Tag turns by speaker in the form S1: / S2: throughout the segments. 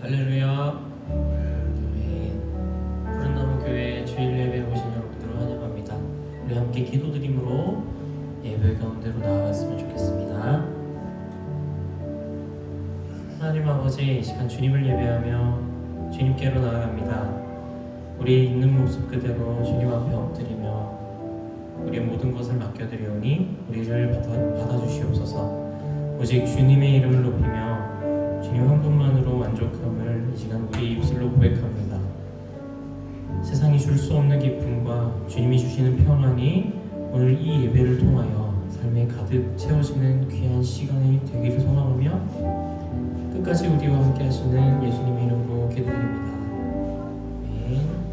S1: 할렐루야. 푸른나무 교회 주일 예배에 오신 여러분들을 환영합니다. 우리 함께 기도드림으로 예배 가운데로 나아갔으면 좋겠습니다. 하나님 아버지, 이 시간 주님을 예배하며 주님께로 나아갑니다. 우리 있는 모습 그대로 주님 앞에 엎드리며 우리의 모든 것을 맡겨드리오니 우리를 받아주시옵소서. 오직 주님의 이름을 높이며 주님 한 분만으로 만족함을 이 시간 우리 입술로 고백합니다. 세상이 줄 수 없는 기쁨과 주님이 주시는 평안이 오늘 이 예배를 통하여 삶에 가득 채워지는 귀한 시간이 되기를 소망하며 끝까지 우리와 함께 하시는 예수님의 이름으로 기도드립니다. 아멘.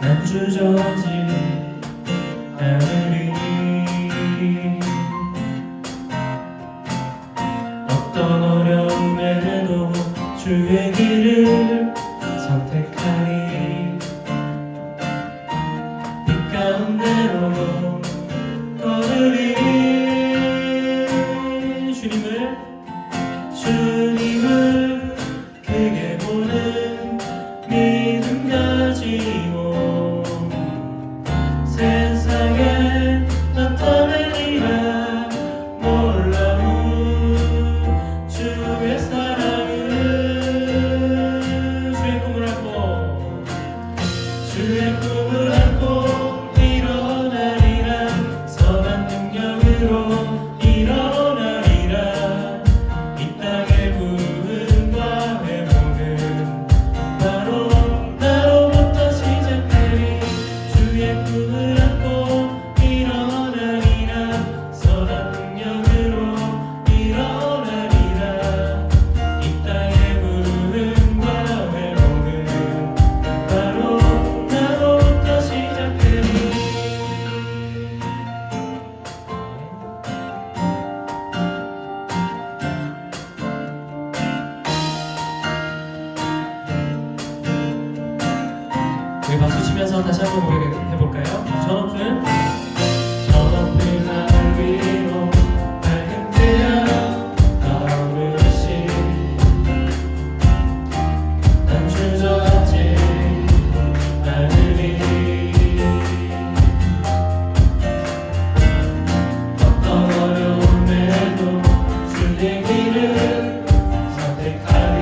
S1: 난 주저하지 않으리. 어떤 어려움에도 주의 길을 선택하리. 빛 가운데로 걸으리. 주님을 크게 보는 믿음 가지고 세상에 나타내리라. 놀라운 주의 사랑을. 주의 꿈을 안고 일어나리라. 선한 능력으로 일어나리라. 이 땅의 부흥과 회복은 바로 나로부터 시작되리. 주의 꿈을 안고 일어나리라. 선한 능력으로 일어나리라. 이 땅의 부흥과 회복은 바로 나로부터 시작되리. 우리 박수 치면서 다시 한번 해볼까요? 전업은 하늘 위로 밝은 태양 떠오르시. 난 주저하지 않으리. 어떤 어려움에도 주의 길을 선택하리.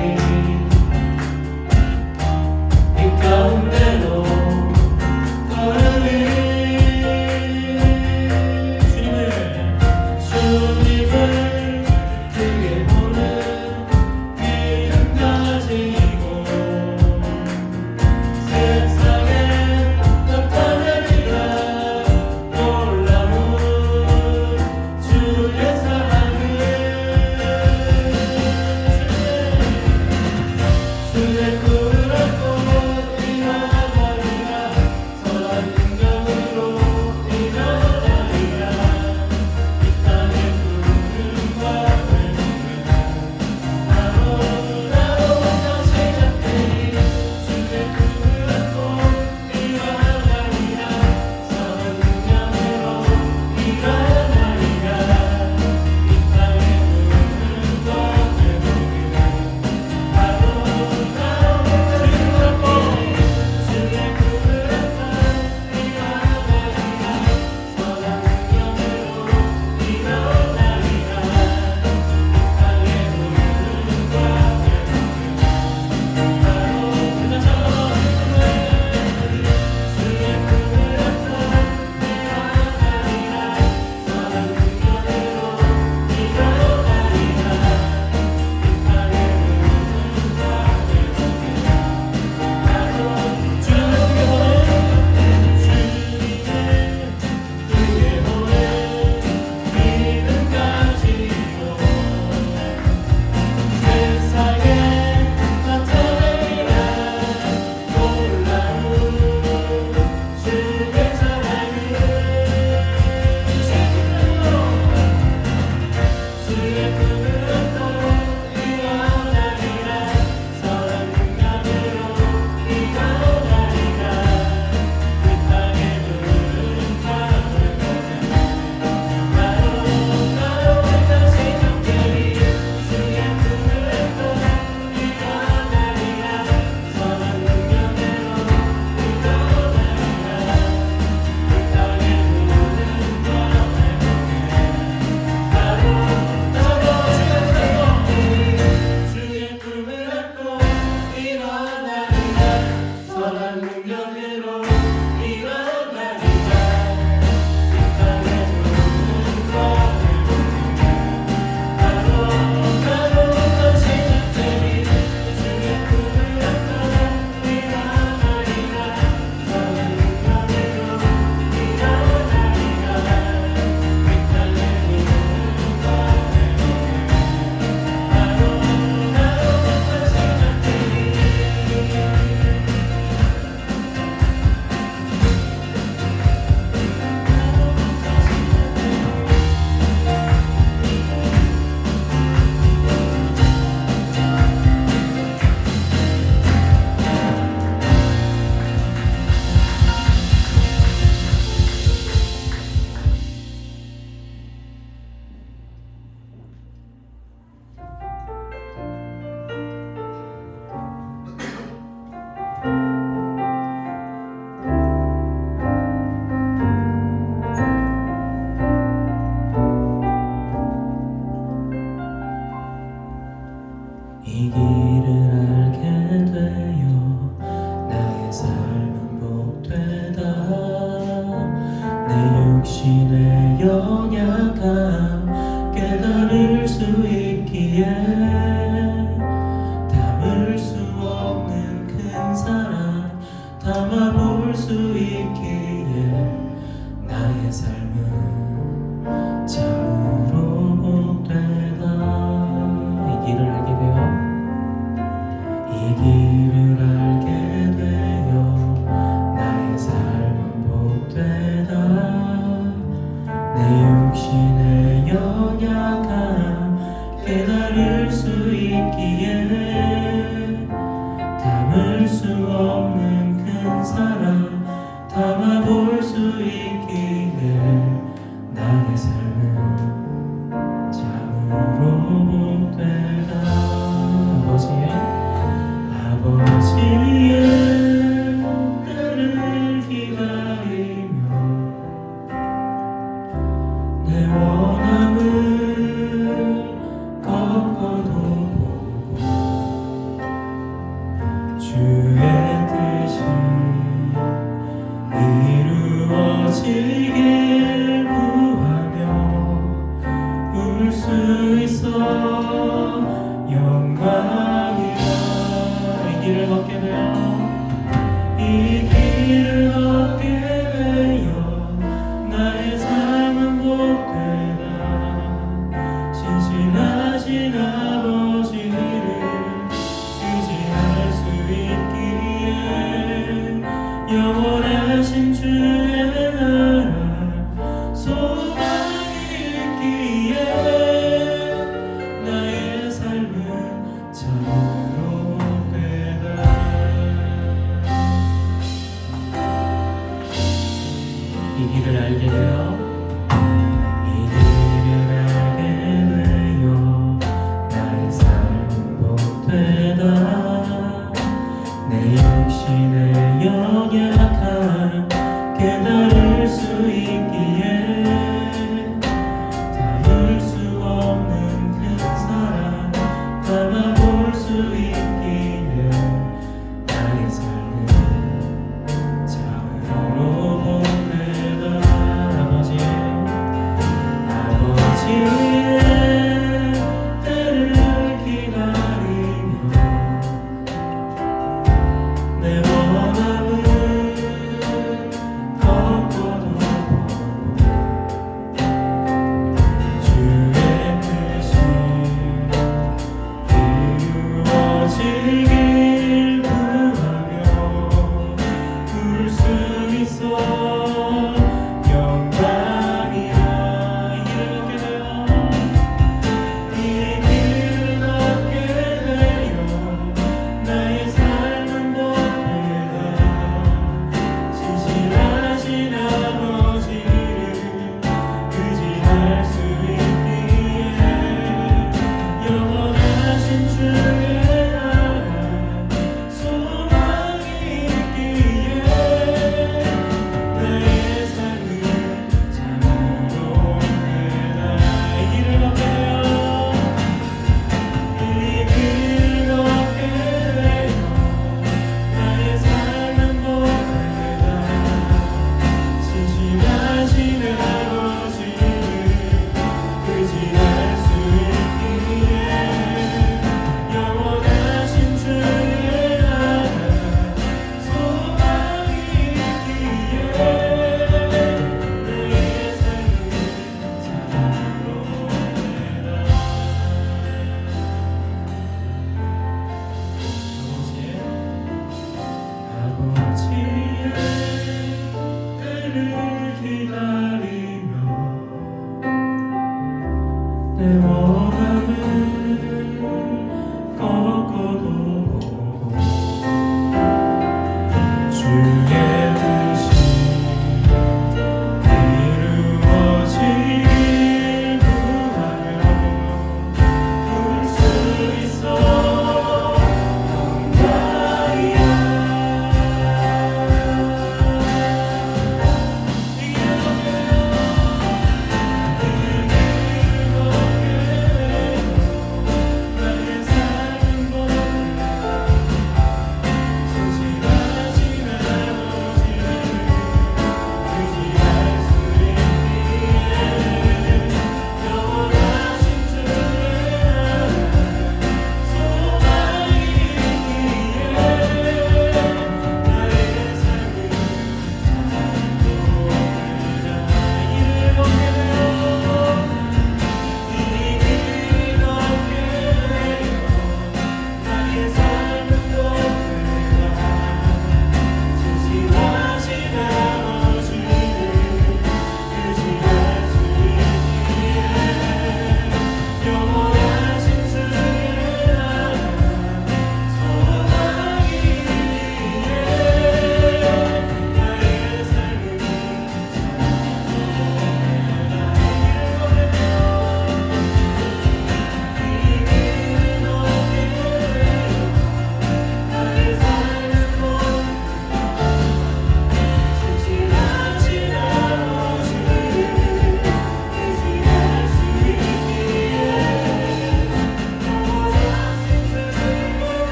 S1: 빛 가운데로 걸으리. 주님을 크게 보는 믿음 가지고 세상에 나타내리라. 놀라운 주의 사랑을. 주의 꿈을 안고 일어나리라. 선한 능력으로 일어나리라. 이 땅의 부흥과 회복은 바로 나로부터 시작되리. 주의 꿈을 안고 일어나리라. 선한 능력으로 일어나리라. 이 땅의 부흥과 회복은 바로 육신의 연약함 깨달을 수 있기에 담을 수 없는 큰 사랑 담아볼 수 있기에 나의 삶은 참으로 복되다. 이 길을 알게 되어 이 길을 알게 되어 나의 삶은 복되다. 내 육신의 연약함 깨달을 수 있기에 담을 수 없는 큰 사랑 담아볼 수 있기에 나의 삶은 참으로 복되다. 아버지의 때를 기다리며 내 원함을 꺾어도 보고 주의 뜻이 이루어지길 구하며 울 수 있어 영광이라. 이 길을 걷게 되어 이 길을 걷게 되어 나의 삶은 복되다. 신실하신 아버지를 의지할 수 있기에 영원하신 주의 나라 소망이 있기에 나의 삶은 참으로 복되다. 이 길을 알게 되어 이 길을 알게 되어 나의 삶은 복되다. 내 육신의 연약함 깨달을 수 있기에 담을 수 없는 큰 사랑 담아볼 수 있기에 나의 삶은 참으로 복되다. 아버지의 때를 기다리며 내 원함을 꺾어도 주의 뜻이 이루어지길 구하며 울 수 있어 영광이라. 이 길을 걷게 되어 나의 삶은 복되다. 신실하신 아버지를 의지할 수 있기에 영원하신 주의 나라 소망이 있기에 나의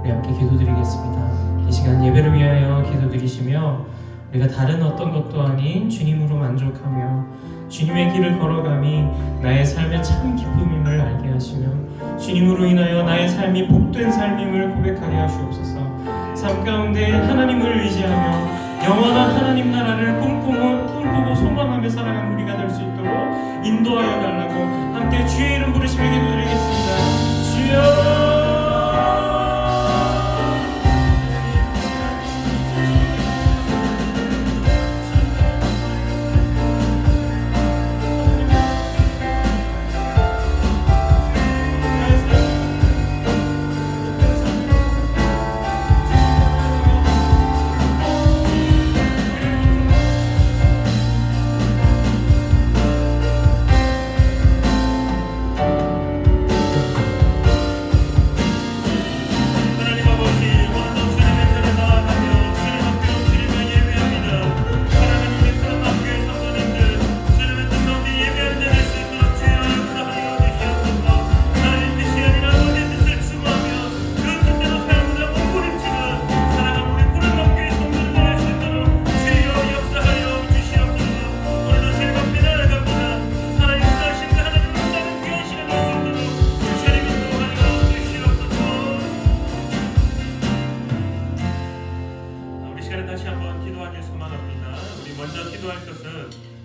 S1: 우리 함께 기도드리겠습니다. 이 시간 예배를 위하여 기도드리시며 우리가 다른 어떤 것도 아닌 주님으로 만족하며 주님의 길을 걸어감이 나의 삶의 참 기쁨임을 알게 하시며 주님으로 인하여 나의 삶이 복된 삶임을 고백하게 하시옵소서. 삶 가운데 하나님을 의지하며 영원한 하나님 나라를 꿈꾸고 소망하며 살아가는 우리가 될 수 있도록 인도하여 달라고 함께 주의 이름 부르시며 기도드리겠습니다. 주여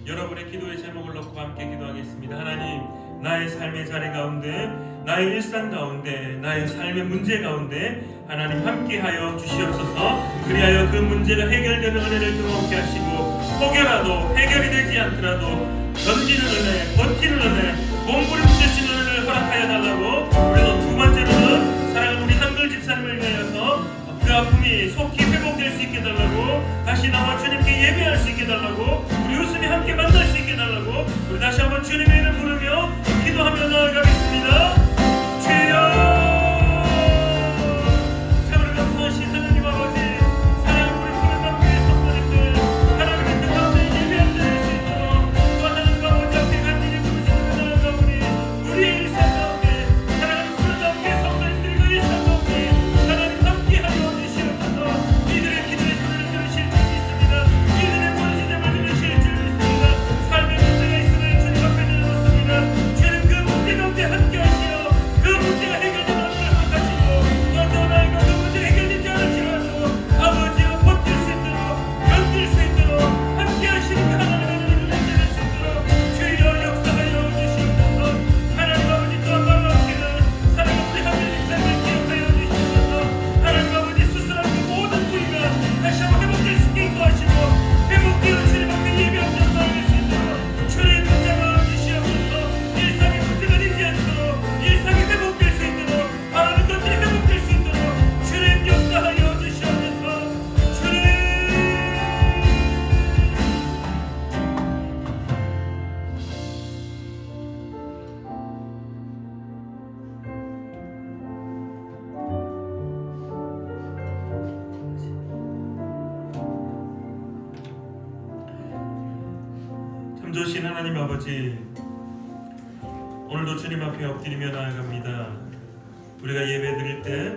S2: 여러분의 기도의 제목을 놓고 함께 기도하겠습니다. 하나님, 나의 삶의 자리 가운데, 나의 일상 가운데, 나의 삶의 문제 가운데 하나님 함께하여 주시옵소서. 그리하여 그 문제가 해결되는 은혜를 경험케 하시고, 혹여라도 해결이 되지 않더라도 견디는 은혜, 버티는 은혜, 몸부림칠 수 있는 은혜를 허락하여 달라고. 그리고 두 번째로는 사랑하는 우리 한글 집사님을 위하여서 그 아픔이 속히 회복될 수 있게 달라고, 다시 나와 주님께 예배할 수 있게 달라고, 우리 웃음이 함께 만날 수 있게 달라고, 우리 다시 한번 주님의 이름 부르며 기도하며 나아가겠습니다. 주여! 참으로 감사하신 하나님 아버지, 사랑하는 우리 푸른 남교의 성도님들, 하나님의 뜻 가운데 예배할 수 있도록 또 하나님과 아버지 앞에 간절히 부르짖으며 나아가오니 우리의 일상 가운데 사랑하는 푸른 남교의 성도님들과 일상 가운데 하나님 함께하여 주시옵소서. 이들의 기도의 소리를 들으실 줄 믿습니다. 이들의 부르짖음을 들으실 줄 믿습니다. 삶의 문제가 있음을 주님 앞에 내놓습니다. 주님 그 문제 가운데 함께하시어 그 문제가 해결되는 것을 허락하시고, 또 나이가 그 문제가 해결되지 않을지라도 아버지와 버틸 수 있도록, 견딜 수 있도록 함께하시는 그 하나님의 은혜를 나타낼 수 있도록 주여 역사하여 주시옵소서. 하나님 아버지, 또 한 번 함께는 사랑하는 우리 하늘 일상을 기억하여 주시옵소서. 하나님 아버지, 수술한 그 모든 부위가 다시 한번 회복될 수 있게 인도하시고, 회복되어 주님 앞에 예배하며 나아갈 수 있도록 주님 붙잡아 주시옵소서. 일상의 문제가 되지 않도록, 일상이 회복될 수 있도록, 바라는 것들이 회복될 수 있도록 주님 역사하여 주시옵소서. 주님! 참 좋으신 하나님 아버지, 오늘도 주님 앞에 엎드리며 나아갑니다. 우리가 예배 드릴 때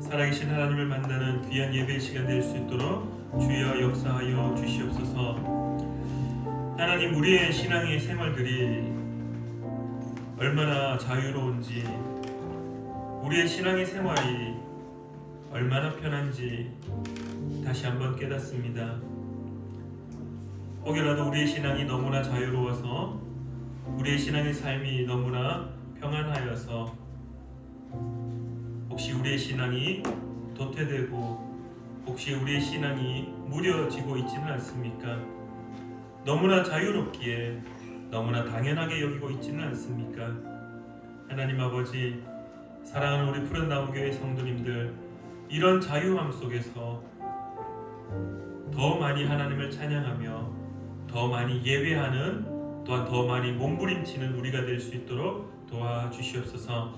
S2: 살아계신 하나님을 만나는 귀한 예배의 시간 될 수 있도록 주여 역사하여 주시옵소서. 하나님, 우리의 신앙의 생활들이 얼마나 자유로운지, 우리의 신앙의 생활이 얼마나 편한지 다시 한번 깨닫습니다. 혹여라도 우리의 신앙이 너무나 자유로워서, 우리의 신앙의 삶이 너무나 평안하여서 혹시 우리의 신앙이 도태되고 혹시 우리의 신앙이 무뎌지고 있지는 않습니까? 너무나 자유롭기에 너무나 당연하게 여기고 있지는 않습니까? 하나님 아버지, 사랑하는 우리 푸른 나무교회 성도님들, 이런 자유함 속에서 더 많이 하나님을 찬양하며 더 많이 예배하는, 또한 더 많이 몸부림치는 우리가 될 수 있도록 도와주시옵소서.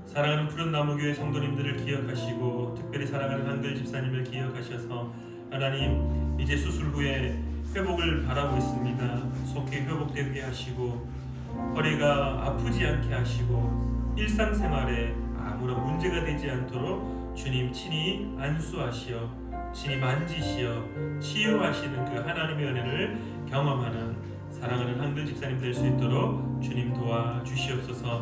S2: 사랑하는 푸른 나무교회 성도님들을 기억하시고, 특별히 사랑하는 한글 집사님을 기억하셔서 하나님, 이제 수술 후에 회복을 바라고 있습니다. 속히 회복되게 하시고, 허리가 아프지 않게 하시고, 일상생활에 아무런 문제가 되지 않도록 주님 친히 안수하시어 친히 만지시어 치유하시는 그 하나님의 은혜를 경험하는 사랑하는 한글 집사님 될 수 있도록 주님 도와주시옵소서.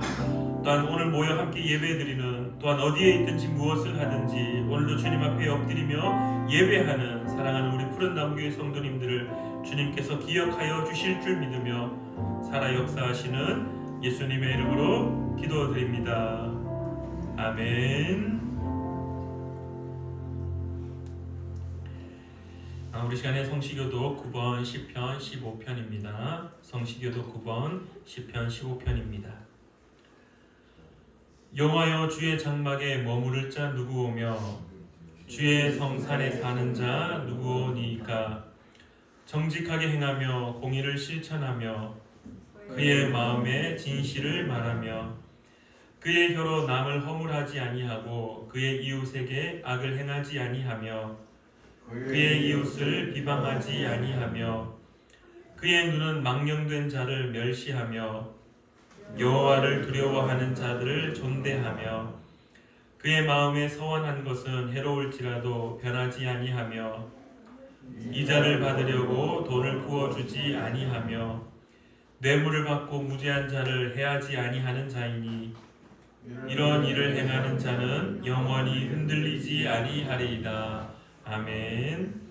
S2: 또한 오늘 모여 함께 예배드리는, 또한 어디에 있든지 무엇을 하든지 오늘도 주님 앞에 엎드리며 예배하는 사랑하는 우리 푸른나무교회 성도님들을 주님께서 기억하여 주실 줄 믿으며 살아 역사하시는 예수님의 이름으로 기도드립니다. 아멘. 우리 시간에 성시교독 9번 10편 15편입니다. 성시교독 9번 10편 15편입니다. 여호와여, 주의 장막에 머무를 자 누구오며 주의 성산에 사는 자 누구오니이까. 정직하게 행하며 공의를 실천하며 그의 마음에 진실을 말하며 그의 혀로 남을 허물하지 아니하고 그의 이웃에게 악을 행하지 아니하며 그의 이웃을 비방하지 아니하며 그의 눈은 망령된 자를 멸시하며 여호와를 두려워하는 자들을 존대하며 그의 마음에 서원한 것은 해로울지라도 변하지 아니하며 이자를 받으려고 돈을 구워주지 아니하며 뇌물을 받고 무죄한 자를 해하지 아니하는 자이니 이런 일을 행하는 자는 영원히 흔들리지 아니하리이다. 아멘.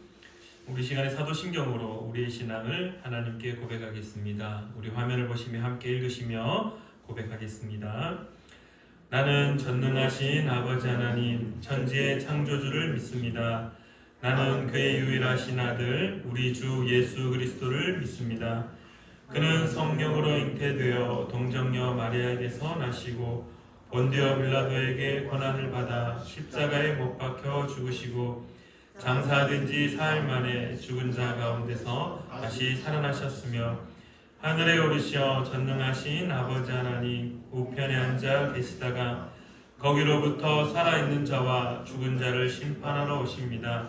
S2: 우리 시간에 사도신경으로 우리의 신앙을 하나님께 고백하겠습니다. 우리 화면을 보시며 함께 읽으시며 고백하겠습니다. 나는 전능하신 아버지 하나님 천지의 창조주를 믿습니다. 나는 그의 유일하신 아들 우리 주 예수 그리스도를 믿습니다. 그는 성령으로 잉태되어 동정녀 마리아에게서 나시고 본디오 빌라도에게 고난을 받아 십자가에 못 박혀 죽으시고 장사된 지 사흘 만에 죽은 자 가운데서 다시 살아나셨으며 하늘에 오르시어 전능하신 아버지 하나님 우편에 앉아 계시다가 거기로부터 살아있는 자와 죽은 자를 심판하러 오십니다.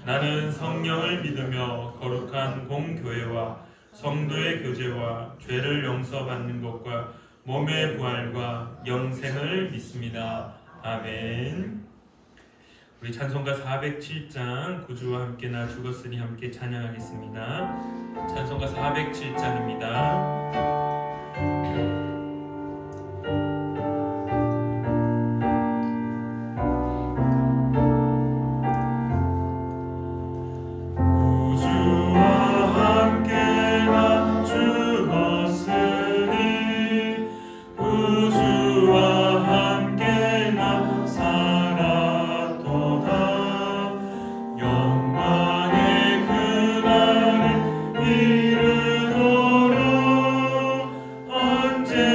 S2: 나는 성령을 믿으며 거룩한 공교회와 성도의 교제와 죄를 용서받는 것과 몸의 부활과 영생을 믿습니다. 아멘. 우리 찬송가 407장 구주와 함께 나 죽었으니 함께 찬양하겠습니다. 찬송가 407장입니다.
S3: 언제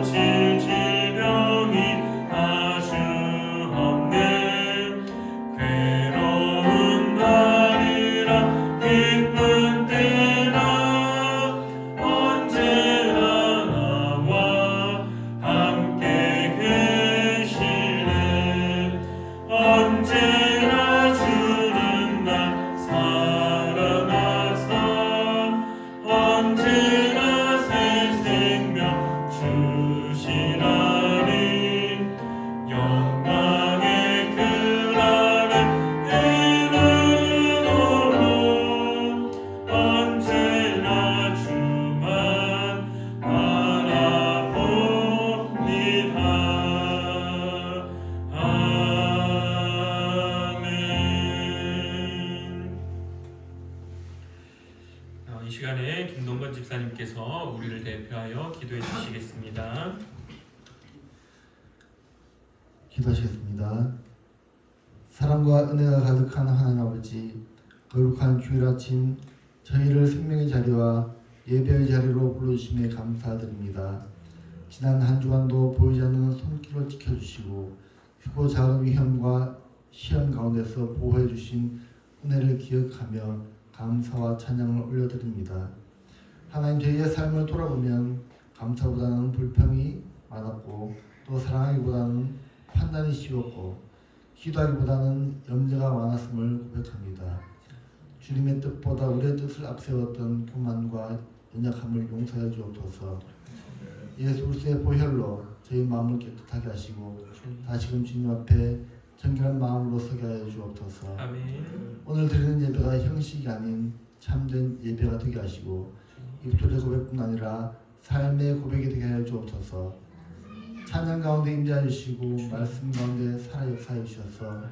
S2: 고칠 질병이 아주 없네. 괴로운 날이라 기쁜 때나 언제나 나와 함께 계시네. 언제나 주는 날 사랑하사 언제나 새 생명 주시나니 영광의 그 날에 이르도록 언제나 주만 바라봅니다. 아멘. 이 시간에 김동건 집사님께서 우리를 대표하여 기도해 주시겠습니다.
S3: 기도하시겠습니다. 사랑과 은혜가 가득한 하나님 아버지, 거룩한 주일 아침 저희를 생명의 자리와 예배의 자리로 불러주심에 감사드립니다. 지난 한 주간도 보이지 않는 손길로 지켜주시고 크고 작은 위험과 시험 가운데서 보호해 주신 은혜를 기억하며 감사와 찬양을 올려드립니다. 하나님, 저희의 삶을 돌아보면 감사보다는 불평이 많았고 또 사랑하기보다는 판단이 쉬웠고 기도하기보다는 염려가 많았음을 고백합니다. 주님의 뜻보다 우리의 뜻을 앞세웠던 교만과 연약함을 용서해 주옵소서. 예수 그리스도의 보혈로 저희 마음을 깨끗하게 하시고 다시금 주님 앞에 정결한 마음으로 서게 하여 주옵소서.
S2: 아멘.
S3: 오늘 드리는 예배가 형식이 아닌 참된 예배가 되게 하시고 입술의 고백뿐 아니라 삶의 고백이 되게 하여 주옵소서. 찬양 가운데 임재하여 주시고 말씀 가운데 살아 역사해 주셔서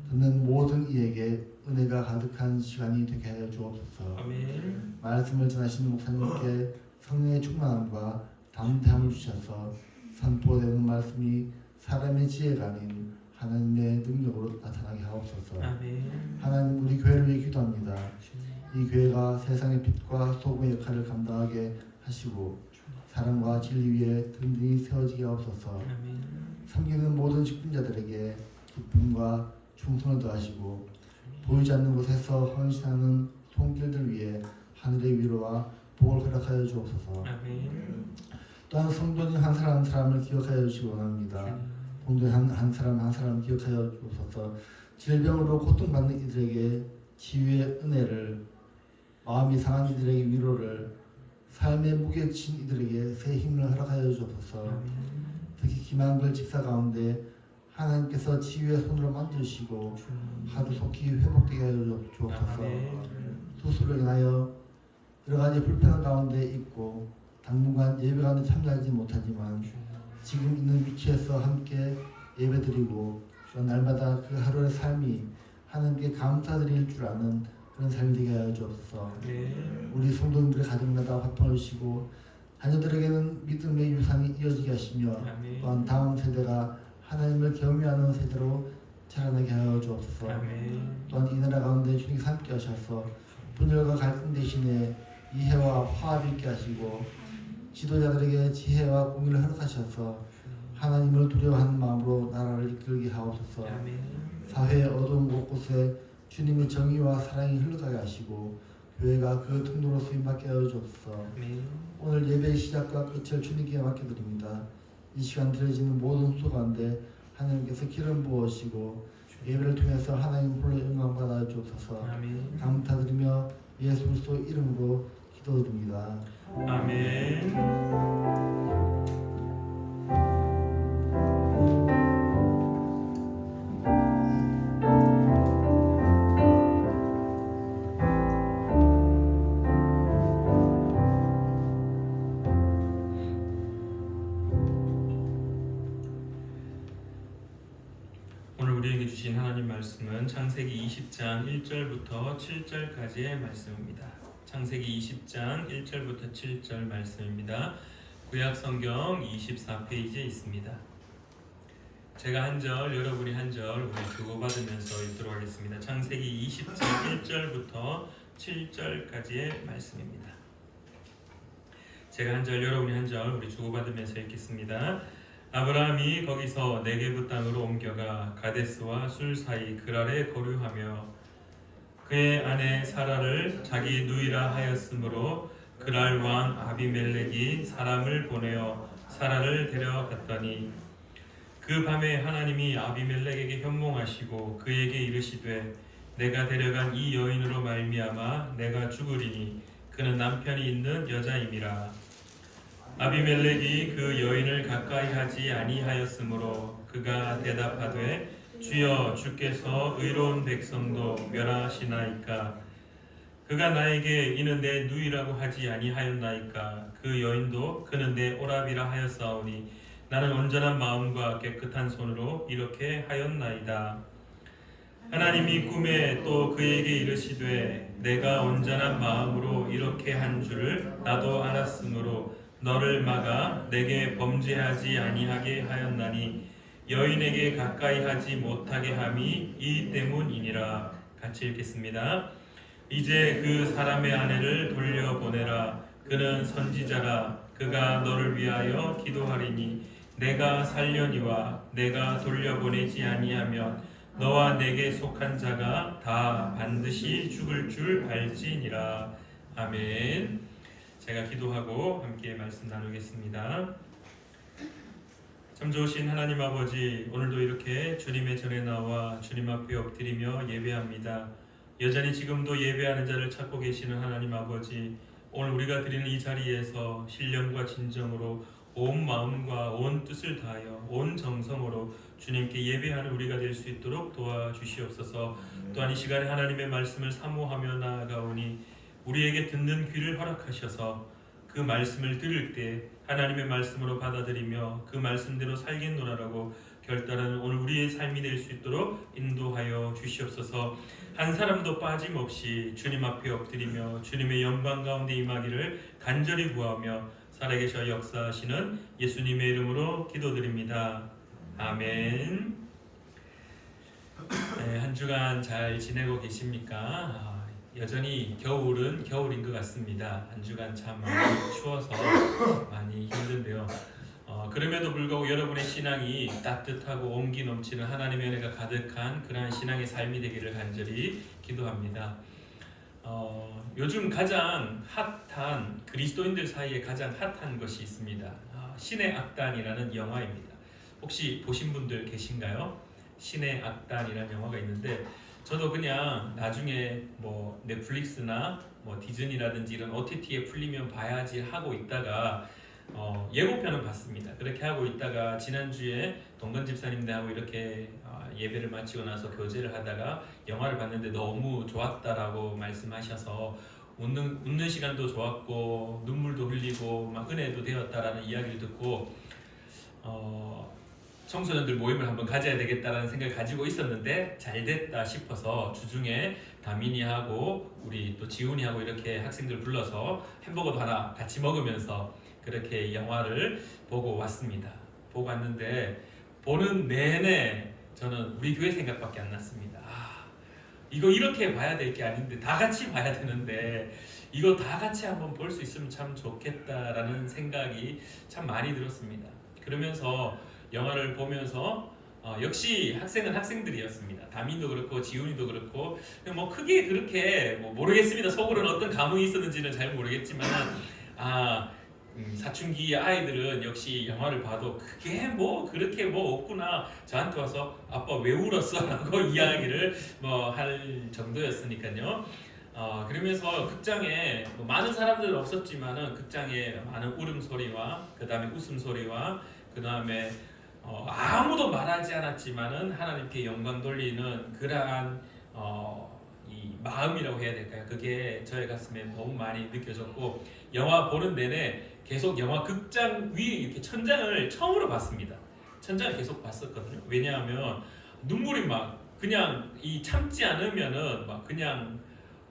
S3: 듣는 모든 이에게 은혜가 가득한 시간이 되게 하여 주옵소서.
S2: 아멘.
S3: 말씀을 전하시는 목사님께 성령의 충만함과 담대함을 주셔서 선포되는 말씀이 사람의 지혜가 아닌 하나님의 능력으로 나타나게 하옵소서.
S2: 아멘.
S3: 하나님, 우리 교회를 위해 기도합니다. 이 교회가 세상의 빛과 소금의 역할을 감당하게 하시고 사랑과 진리 위에 든든히 세워지게 하옵소서.
S2: 아멘.
S3: 섬기는 모든 직분자들에게 기쁨과 충성을 더하시고 보이지 않는 곳에서 헌신하는 손길들 위에 하늘의 위로와 복을 허락하여 주옵소서.
S2: 아멘.
S3: 또한 성도님 한 사람 한 사람을 기억하여 주시기 원합니다. 성도님 한 사람 한 사람 기억하여 주옵소서. 질병으로 고통받는 이들에게 치유의 은혜를, 마음이 상한 이들에게 위로를, 삶의 무게에 친 이들에게 새 힘을 허락하여 주옵소서. 특히 김한글 집사 가운데 하나님께서 치유의 손으로 만져주시고 하루 속히 회복되게 하여 주옵소서. 수술로 인하여 여러 가지 불편한 가운데 있고 당분간 예배 가운데 참여하지 못하지만 지금 있는 위치에서 함께 예배드리고 또 날마다 그 하루의 삶이 하나님께 감사드릴 줄 아는 그런 삶이 되게 하여 주옵소서. 우리 성도님들의 가정마다 화평을 주시고 자녀들에게는 믿음의 유산이 이어지게 하시며 또한 다음 세대가 하나님을 경외하는 세대로 자라나게 하여 주옵소서. 또한 이 나라 가운데 주님께서 함께 하셔서 분열과 갈등 대신에 이해와 화합이 있게 하시고 지도자들에게 지혜와 공의를 허락하셔서 하나님을 두려워하는 마음으로 나라를 이끌게 하옵소서. 사회의 어두운 곳곳에 주님의 정의와 사랑이 흘러가게 하시고 교회가 그 통로로 쓰임받게 하여 주옵소서. 오늘 예배의 시작과 끝을 주님께 맡겨드립니다. 이 시간 드려지는 모든 수고 가운데 하나님께서 기름 부으시고 예배를 통해서 하나님 홀로 영광 받아 주옵소서. 감사드리며 예수 그리스도 이름으로 기도드립니다.
S2: 아멘. 오늘 우리에게 주신 하나님 말씀은 창세기 20장 1절부터 7절까지의 말씀입니다. 창세기 20장 1절부터 7절 말씀입니다. 구약 성경 24페이지에 있습니다. 제가 한 절, 여러분이 한 절 우리 주고받으면서 읽도록 하겠습니다. 창세기 20장 1절부터 7절까지의 말씀입니다. 제가 한 절, 여러분이 한 절 우리 주고받으면서 읽겠습니다. 아브라함이 거기서 네게브 땅으로 옮겨가 가데스와 술 사이 그랄에 거류하며 그의 아내 사라를 자기 누이라 하였으므로 그랄 왕 아비멜렉이 사람을 보내어 사라를 데려갔더니 그 밤에 하나님이 아비멜렉에게 현몽하시고 그에게 이르시되 내가 데려간 이 여인으로 말미암아 내가 죽으리니 그는 남편이 있는 여자임이라. 아비멜렉이 그 여인을 가까이 하지 아니하였으므로 그가 대답하되 주여 주께서 의로운 백성도 멸하시나이까. 그가 나에게 이는 내 누이라고 하지 아니하였나이까. 그 여인도 그는 내 오라비라 하였사오니 나는 온전한 마음과 깨끗한 손으로 이렇게 하였나이다. 하나님이 꿈에 또 그에게 이르시되 내가 온전한 마음으로 이렇게 한 줄을 나도 알았으므로 너를 막아 내게 범죄하지 아니하게 하였나니 여인에게 가까이 하지 못하게 함이 이 때문이니라. 같이 읽겠습니다. 이제 그 사람의 아내를 돌려보내라. 그는 선지자라. 그가 너를 위하여 기도하리니 내가 살려니와 내가 돌려보내지 아니하면 너와 내게 속한 자가 다 반드시 죽을 줄 알지니라. 아멘. 제가 기도하고 함께 말씀 나누겠습니다. 참 좋으신 하나님 아버지, 오늘도 이렇게 주님의 전에 나와 주님 앞에 엎드리며 예배합니다. 여전히 지금도 예배하는 자를 찾고 계시는 하나님 아버지, 오늘 우리가 드리는 이 자리에서 신령과 진정으로 온 마음과 온 뜻을 다하여 온 정성으로 주님께 예배하는 우리가 될 수 있도록 도와주시옵소서. 또한 이 시간에 하나님의 말씀을 사모하며 나아가오니 우리에게 듣는 귀를 허락하셔서 그 말씀을 들을 때 하나님의 말씀으로 받아들이며 그 말씀대로 살겠노라라고 결단하는 오늘 우리의 삶이 될 수 있도록 인도하여 주시옵소서. 한 사람도 빠짐없이 주님 앞에 엎드리며 주님의 영광 가운데 임하기를 간절히 구하며 살아계셔 역사하시는 예수님의 이름으로 기도드립니다. 아멘. 네, 한 주간 잘 지내고 계십니까? 여전히 겨울은 겨울인 것 같습니다. 한 주간 참 많이 추워서 많이 힘든데요. 그럼에도 불구하고 여러분의 신앙이 따뜻하고 온기 넘치는 하나님의 은혜가 가득한 그러한 신앙의 삶이 되기를 간절히 기도합니다. 요즘 가장 핫한 그리스도인들 사이에 가장 핫한 것이 있습니다. 신의 악단이라는 영화입니다. 혹시 보신 분들 계신가요? 신의 악단이라는 영화가 있는데 저도 그냥 나중에 뭐 넷플릭스나 뭐 디즈니라든지 이런 OTT에 풀리면 봐야지 하고 있다가 예고편은 봤습니다. 그렇게 하고 있다가 지난주에 동건 집사님들하고 이렇게 예배를 마치고 나서 교제를 하다가 영화를 봤는데 너무 좋았다라고 말씀하셔서 웃는 시간도 좋았고 눈물도 흘리고 막 은혜도 되었다라는 이야기를 듣고 청소년들 모임을 한번 가져야 되겠다라는 생각을 가지고 있었는데 잘 됐다 싶어서 주중에 다민이하고 우리 또 지훈이하고 이렇게 학생들 불러서 햄버거도 하나 같이 먹으면서 그렇게 영화를 보고 왔습니다. 보고 왔는데 보는 내내 저는 우리 교회 생각밖에 안 났습니다. 이거 이렇게 봐야 될 게 아닌데 다 같이 봐야 되는데 이거 다 같이 한번 볼 수 있으면 참 좋겠다라는 생각이 참 많이 들었습니다. 그러면서 영화를 보면서 역시 학생은 학생들이었습니다. 다민도 그렇고 지훈이도 그렇고 뭐 크게 그렇게 뭐 모르겠습니다. 속으로는 어떤 감흥이 있었는지는 잘 모르겠지만 사춘기 아이들은 역시 영화를 봐도 그게 뭐 그렇게 뭐 없구나. 저한테 와서 아빠 왜 울었어? 라고 이야기를 뭐 할 정도였으니까요. 그러면서 극장에 뭐 많은 사람들은 없었지만은 극장에 많은 울음소리와 그 다음에 웃음소리와 그 다음에 아무도 말하지 않았지만은 하나님께 영광 돌리는 그러한 이 마음이라고 해야 될까요? 그게 저의 가슴에 너무 많이 느껴졌고 영화 보는 내내 계속 영화 극장 위에 이렇게 천장을 처음으로 봤습니다. 천장을 계속 봤었거든요. 왜냐하면 눈물이 막 그냥 이 참지 않으면은 막 그냥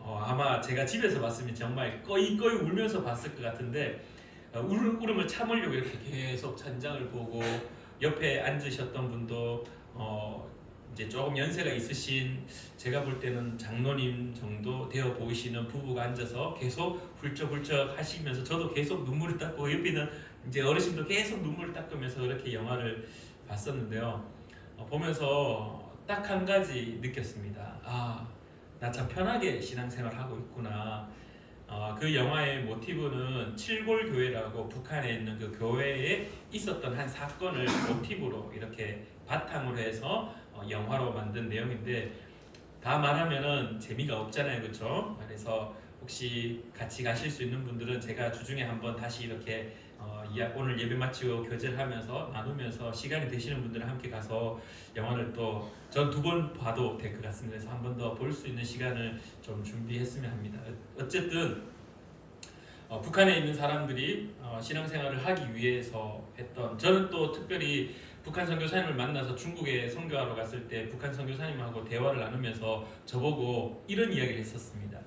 S2: 아마 제가 집에서 봤으면 정말 꺼이꺼이 울면서 봤을 것 같은데 울음을 참으려고 이렇게 계속 천장을 보고 옆에 앉으셨던 분도 이제 조금 연세가 있으신 제가 볼 때는 장로님 정도 되어 보이시는 부부가 앉아서 계속 훌쩍훌쩍 하시면서 저도 계속 눈물을 닦고 옆에 있는 이제 어르신도 계속 눈물을 닦으면서 그렇게 영화를 봤었는데요. 보면서 딱 한 가지 느꼈습니다. 아, 나 참 편하게 신앙생활 하고 있구나. 그 영화의 모티브는 칠골교회라고 북한에 있는 그 교회에 있었던 한 사건을 모티브로 이렇게 바탕으로 해서 영화로 만든 내용인데 다 말하면은 재미가 없잖아요, 그렇죠? 그래서 혹시 같이 가실 수 있는 분들은 제가 주중에 한번 다시 이렇게 오늘 예배 마치고 교제를 하면서 나누면서 시간이 되시는 분들은 함께 가서 영화를 또 전 2번 봐도 될 것 같습니다. 그래서 한 번 더 볼 수 있는 시간을 좀 준비했으면 합니다. 어쨌든 북한에 있는 사람들이 신앙생활을 하기 위해서 했던, 저는 또 특별히 북한 선교사님을 만나서 중국에 선교하러 갔을 때 북한 선교사님하고 대화를 나누면서 저보고 이런 이야기를 했었습니다.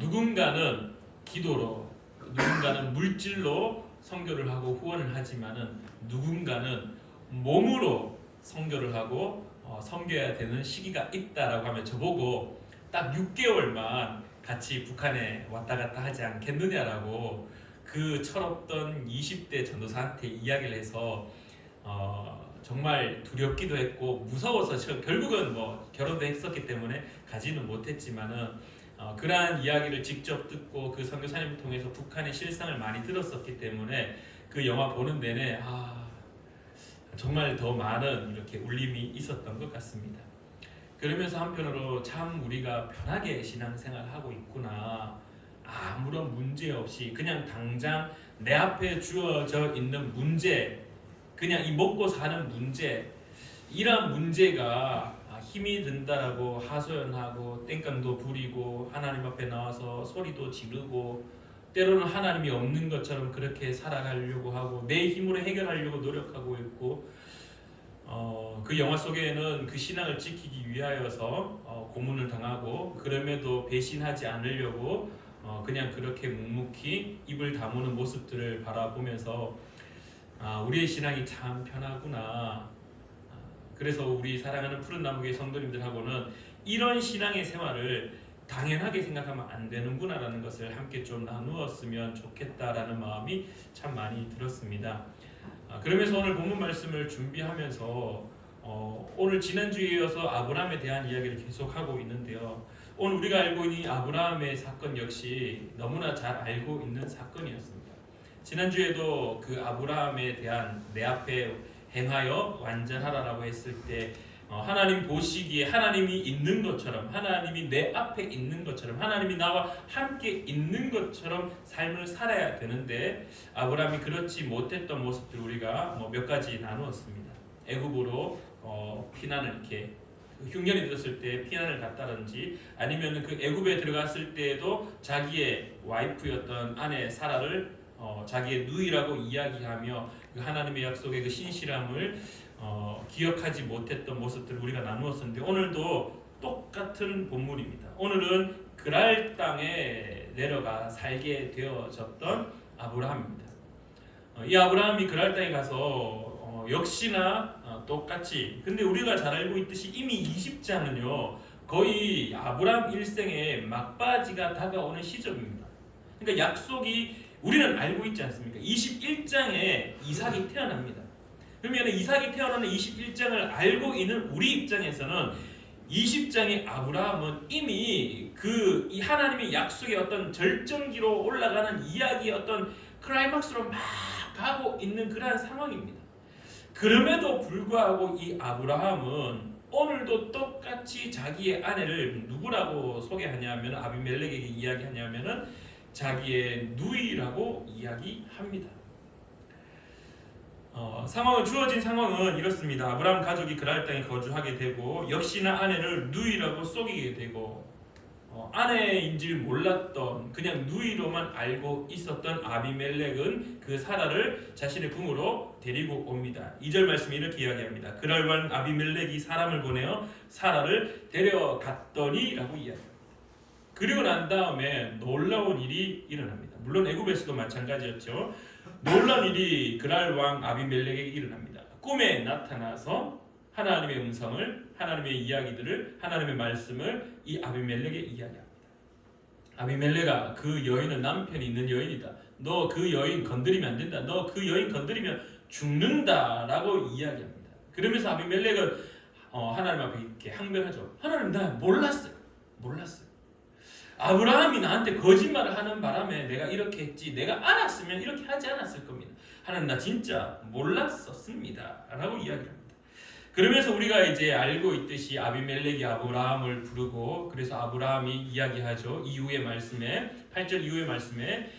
S2: 누군가는 기도로, 누군가는 물질로 선교를 하고 후원을 하지만은 누군가는 몸으로 선교를 하고 섬겨야 되는 시기가 있다라고 하면 저보고 딱 6개월만 같이 북한에 왔다 갔다 하지 않겠느냐라고 그 철없던 20대 전도사한테 이야기를 해서 정말 두렵기도 했고 무서워서 결국은 뭐 결혼도 했었기 때문에 가지는 못했지만은 그러한 이야기를 직접 듣고 그 선교사님을 통해서 북한의 실상을 많이 들었었기 때문에 그 영화 보는 내내 정말 더 많은 이렇게 울림이 있었던 것 같습니다. 그러면서 한편으로 참 우리가 편하게 신앙생활을 하고 있구나, 아무런 문제 없이 그냥 당장 내 앞에 주어져 있는 문제, 그냥 이 먹고 사는 문제, 이런 문제가 힘이 든다라고 하소연하고 땡깡도 부리고 하나님 앞에 나와서 소리도 지르고 때로는 하나님이 없는 것처럼 그렇게 살아가려고 하고 내 힘으로 해결하려고 노력하고 있고 그 영화 속에는 그 신앙을 지키기 위하여서 고문을 당하고 그럼에도 배신하지 않으려고 그냥 그렇게 묵묵히 입을 다무는 모습들을 바라보면서 우리의 신앙이 참 편하구나. 그래서 우리 사랑하는 푸른나무교회 성도님들하고는 이런 신앙의 생활을 당연하게 생각하면 안 되는구나라는 것을 함께 좀 나누었으면 좋겠다라는 마음이 참 많이 들었습니다. 그러면서 오늘 본문 말씀을 준비하면서 오늘 지난주에 이어서 아브라함에 대한 이야기를 계속하고 있는데요. 오늘 우리가 알고 있는 아브라함의 사건 역시 너무나 잘 알고 있는 사건이었습니다. 지난주에도 그 아브라함에 대한 내 앞에 행하여 완전하라라고 했을 때 하나님 보시기에 하나님이 있는 것처럼, 하나님이 내 앞에 있는 것처럼, 하나님이 나와 함께 있는 것처럼 삶을 살아야 되는데 아브라함이 그렇지 못했던 모습들 우리가 몇 가지 나누었습니다. 애굽으로 피난을 이렇게 흉년이 들었을 때 피난을 갔다든지 아니면 그 애굽에 들어갔을 때에도 자기의 와이프였던 아내 사라를 자기의 누이라고 이야기하며 그 하나님의 약속의 그 신실함을 기억하지 못했던 모습들을 우리가 나누었었는데 오늘도 똑같은 본문입니다. 오늘은 그랄 땅에 내려가 살게 되어졌던 아브라함입니다. 이 아브라함이 그랄 땅에 가서 역시나 똑같이, 근데 우리가 잘 알고 있듯이 이미 20장은요 거의 아브라함 일생의 막바지가 다가오는 시점입니다. 그러니까 약속이 우리는 알고 있지 않습니까? 21장에 이삭이 태어납니다. 그러면 이삭이 태어나는 21장을 알고 있는 우리 입장에서는 20장의 아브라함은 이미 이 하나님의 약속의 어떤 절정기로 올라가는 이야기의 어떤 클라이막스로 막 가고 있는 그러한 상황입니다. 그럼에도 불구하고 이 아브라함은 오늘도 똑같이 자기의 아내를 누구라고 소개하냐면 아비멜렉에게 이야기하냐면은 자기의 누이라고 이야기합니다. 주어진 상황은 이렇습니다. 아브라함 가족이 그랄 땅에 거주하게 되고 역시나 아내를 누이라고 속이게 되고 아내인 줄 몰랐던 그냥 누이로만 알고 있었던 아비멜렉은 그 사라를 자신의 궁으로 데리고 옵니다. 2절 말씀이 이렇게 이야기합니다. 그날 밤 아비멜렉이 사람을 보내어 사라를 데려갔더니 라고 이야기합니다. 그리고 난 다음에 놀라운 일이 일어납니다. 물론 애굽에서도 마찬가지였죠. 놀라운 일이 그날 왕 아비멜렉에게 일어납니다. 꿈에 나타나서 하나님의 음성을, 하나님의 이야기들을, 하나님의 말씀을 이 아비멜렉에 이야기합니다. 아비멜렉아, 그 여인은 남편이 있는 여인이다. 너 그 여인 건드리면 안 된다. 너 그 여인 건드리면 죽는다라고 이야기합니다. 그러면서 아비멜렉은 하나님 앞에 이렇게 항변하죠. 하나님, 나 몰랐어요. 아브라함이 나한테 거짓말을 하는 바람에 내가 이렇게 했지, 내가 알았으면 이렇게 하지 않았을 겁니다. 하나님, 나 진짜 몰랐었습니다 라고 이야기합니다. 그러면서 우리가 이제 알고 있듯이 아비멜렉이 아브라함을 부르고, 그래서 아브라함이 이야기하죠. 이후의 말씀에, 8절 이후의 말씀에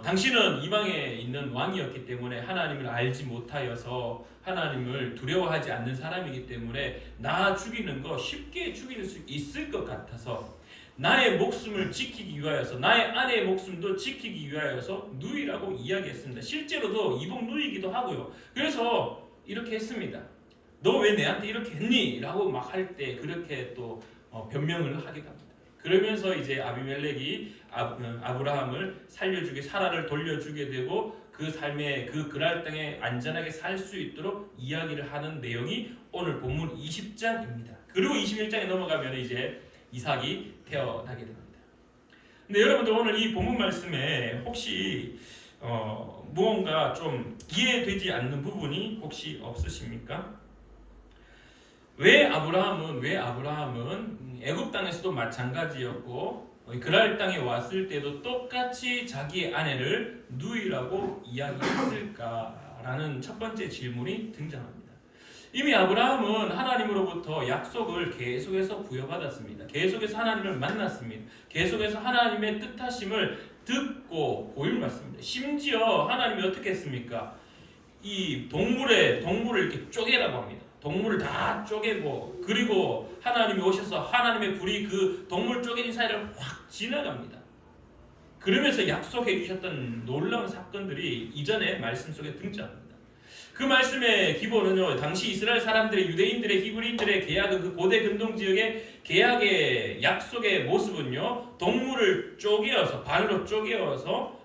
S2: 당신은 이방에 있는 왕이었기 때문에 하나님을 알지 못하여서 하나님을 두려워하지 않는 사람이기 때문에 나 죽이는 거 쉽게 죽일 수 있을 것 같아서 나의 목숨을 지키기 위하여서, 나의 아내의 목숨도 지키기 위하여서 누이라고 이야기했습니다. 실제로도 이복 누이기도 하고요. 그래서 이렇게 했습니다. 너 왜 내한테 이렇게 했니? 라고 막 할 때 그렇게 또 변명을 하기도 합니다. 그러면서 이제 아비멜렉이 아브라함을 살려주게, 사라를 돌려주게 되고 그 삶의 그 그랄 땅에 안전하게 살 수 있도록 이야기를 하는 내용이 오늘 본문 20장입니다. 그리고 21장에 넘어가면 이제 이삭이 태어나게 됩니다. 근데 여러분들 오늘 이 본문 말씀에 혹시 무언가 좀 이해되지 않는 부분이 혹시 없으십니까? 왜 아브라함은 애굽 땅에서도 마찬가지였고 그랄 땅에 왔을 때도 똑같이 자기의 아내를 누이라고 이야기했을까라는 첫 번째 질문이 등장합니다. 이미 아브라함은 하나님으로부터 약속을 계속해서 부여받았습니다. 계속해서 하나님을 만났습니다. 계속해서 하나님의 뜻하심을 듣고 보임받습니다. 심지어 하나님이 어떻게 했습니까? 이 동물을 이렇게 쪼개라고 합니다. 동물을 다 쪼개고, 그리고 하나님이 오셔서 하나님의 불이 그 동물 쪼개진 사이를 확 지나갑니다. 그러면서 약속해 주셨던 놀라운 사건들이 이전의 말씀 속에 등장합니다. 그 말씀의 기본은요, 당시 이스라엘 사람들의, 유대인들의, 히브리인들의 계약의 그 고대 근동 지역의 계약의 약속의 모습은요, 동물을 쪼개어서, 반으로 쪼개어서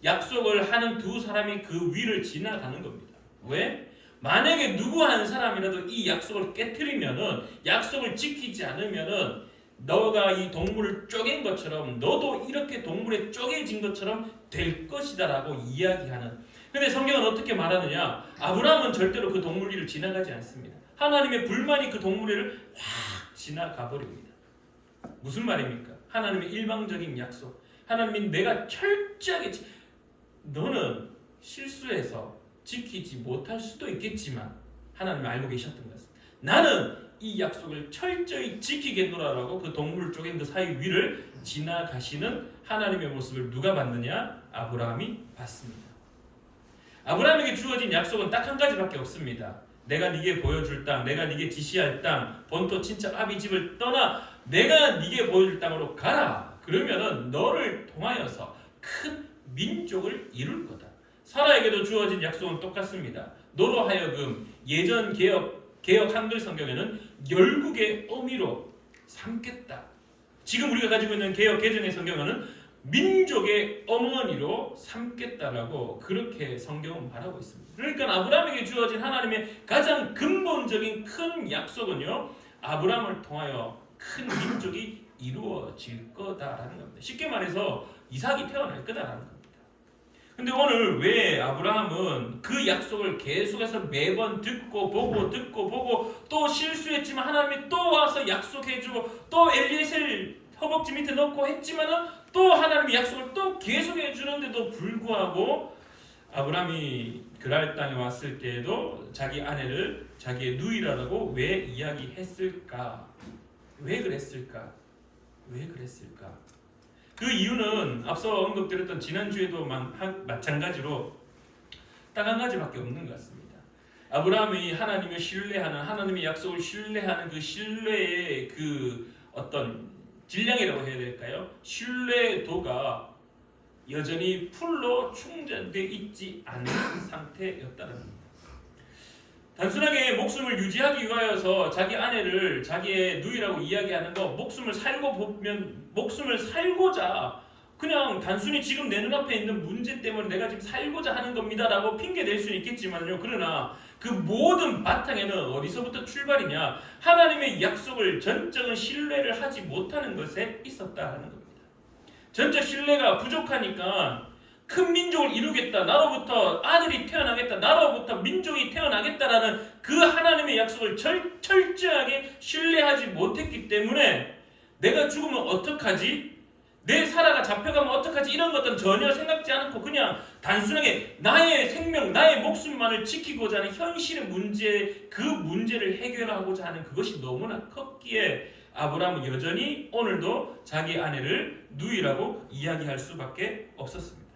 S2: 약속을 하는 두 사람이 그 위를 지나가는 겁니다. 왜? 만약에 누구 한 사람이라도 이 약속을 깨트리면은, 약속을 지키지 않으면은 너가 이 동물을 쪼갠 것처럼 너도 이렇게 동물에 쪼개진 것처럼 될 것이다 라고 이야기하는. 근데 성경은 어떻게 말하느냐? 아브라함은 절대로 그 동물 위를 지나가지 않습니다. 하나님의 불만이 그 동물 위를 확 지나가 버립니다. 무슨 말입니까? 하나님의 일방적인 약속. 하나님이 내가 철저하게 너는 실수해서 지키지 못할 수도 있겠지만 하나님이 알고 계셨던 것은 나는 이 약속을 철저히 지키겠노라라고 그 동물 쪼갠 그 사이 위를 지나가시는 하나님의 모습을 누가 봤느냐? 아브라함이 봤습니다. 아브라함에게 주어진 약속은 딱 한 가지밖에 없습니다. 내가 네게 보여줄 땅, 내가 네게 지시할 땅, 본토 친척 아비 집을 떠나 내가 네게 보여줄 땅으로 가라. 그러면은 너를 통하여서 큰 민족을 이룰 거다. 사라에게도 주어진 약속은 똑같습니다. 너로 하여금 예전 개혁 한글 성경에는 열국의 어미로 삼겠다. 지금 우리가 가지고 있는 개혁 개정의 성경에는 민족의 어머니로 삼겠다라고 그렇게 성경은 말하고 있습니다. 그러니까 아브라함에게 주어진 하나님의 가장 근본적인 큰 약속은요, 아브라함을 통하여 큰 민족이 이루어질 거다라는 겁니다. 쉽게 말해서 이삭이 태어날 거다라는 겁니다. 근데 오늘 왜 아브라함은 그 약속을 계속해서 매번 듣고 보고 또 실수했지만 하나님이 또 와서 약속해주고 또 엘리에셀 허벅지 밑에 넣고 했지만은 또 하나님이 약속을 또 계속해 주는데도 불구하고 아브라함이 그랄 땅에 왔을 때에도 자기 아내를 자기의 누이라고 왜 이야기했을까? 왜 그랬을까? 그 이유는 앞서 언급드렸던 지난주에도 마찬가지로 딱 한 가지밖에 없는 것 같습니다. 아브라함이 하나님을 신뢰하는, 하나님의 약속을 신뢰하는 그 신뢰의 그 어떤 질량이라고 해야 될까요? 신뢰도가 여전히 풀로 충전되어 있지 않은 상태였다는 겁니다. 단순하게 목숨을 유지하기 위하여서 자기 아내를 자기의 누이라고 이야기하는 거, 목숨을 살고자 그냥 단순히 지금 내 눈앞에 있는 문제 때문에 내가 지금 살고자 하는 겁니다라고 핑계 댈 수는 있겠지만요. 그러나 그 모든 바탕에는 어디서부터 출발이냐? 하나님의 약속을 전적인 신뢰를 하지 못하는 것에 있었다는 겁니다. 전적 신뢰가 부족하니까 큰 민족을 이루겠다, 나로부터 아들이 태어나겠다, 나로부터 민족이 태어나겠다라는 그 하나님의 약속을 철저하게 신뢰하지 못했기 때문에 내가 죽으면 어떡하지? 내 사라가 잡혀가면 어떡하지? 이런 것들은 전혀 생각지 않고 그냥 단순하게 나의 생명, 나의 목숨만을 지키고자 하는 현실의 문제, 그 문제를 해결하고자 하는 그것이 너무나 컸기에 아브라함은 여전히 오늘도 자기 아내를 누이라고 이야기할 수밖에 없었습니다.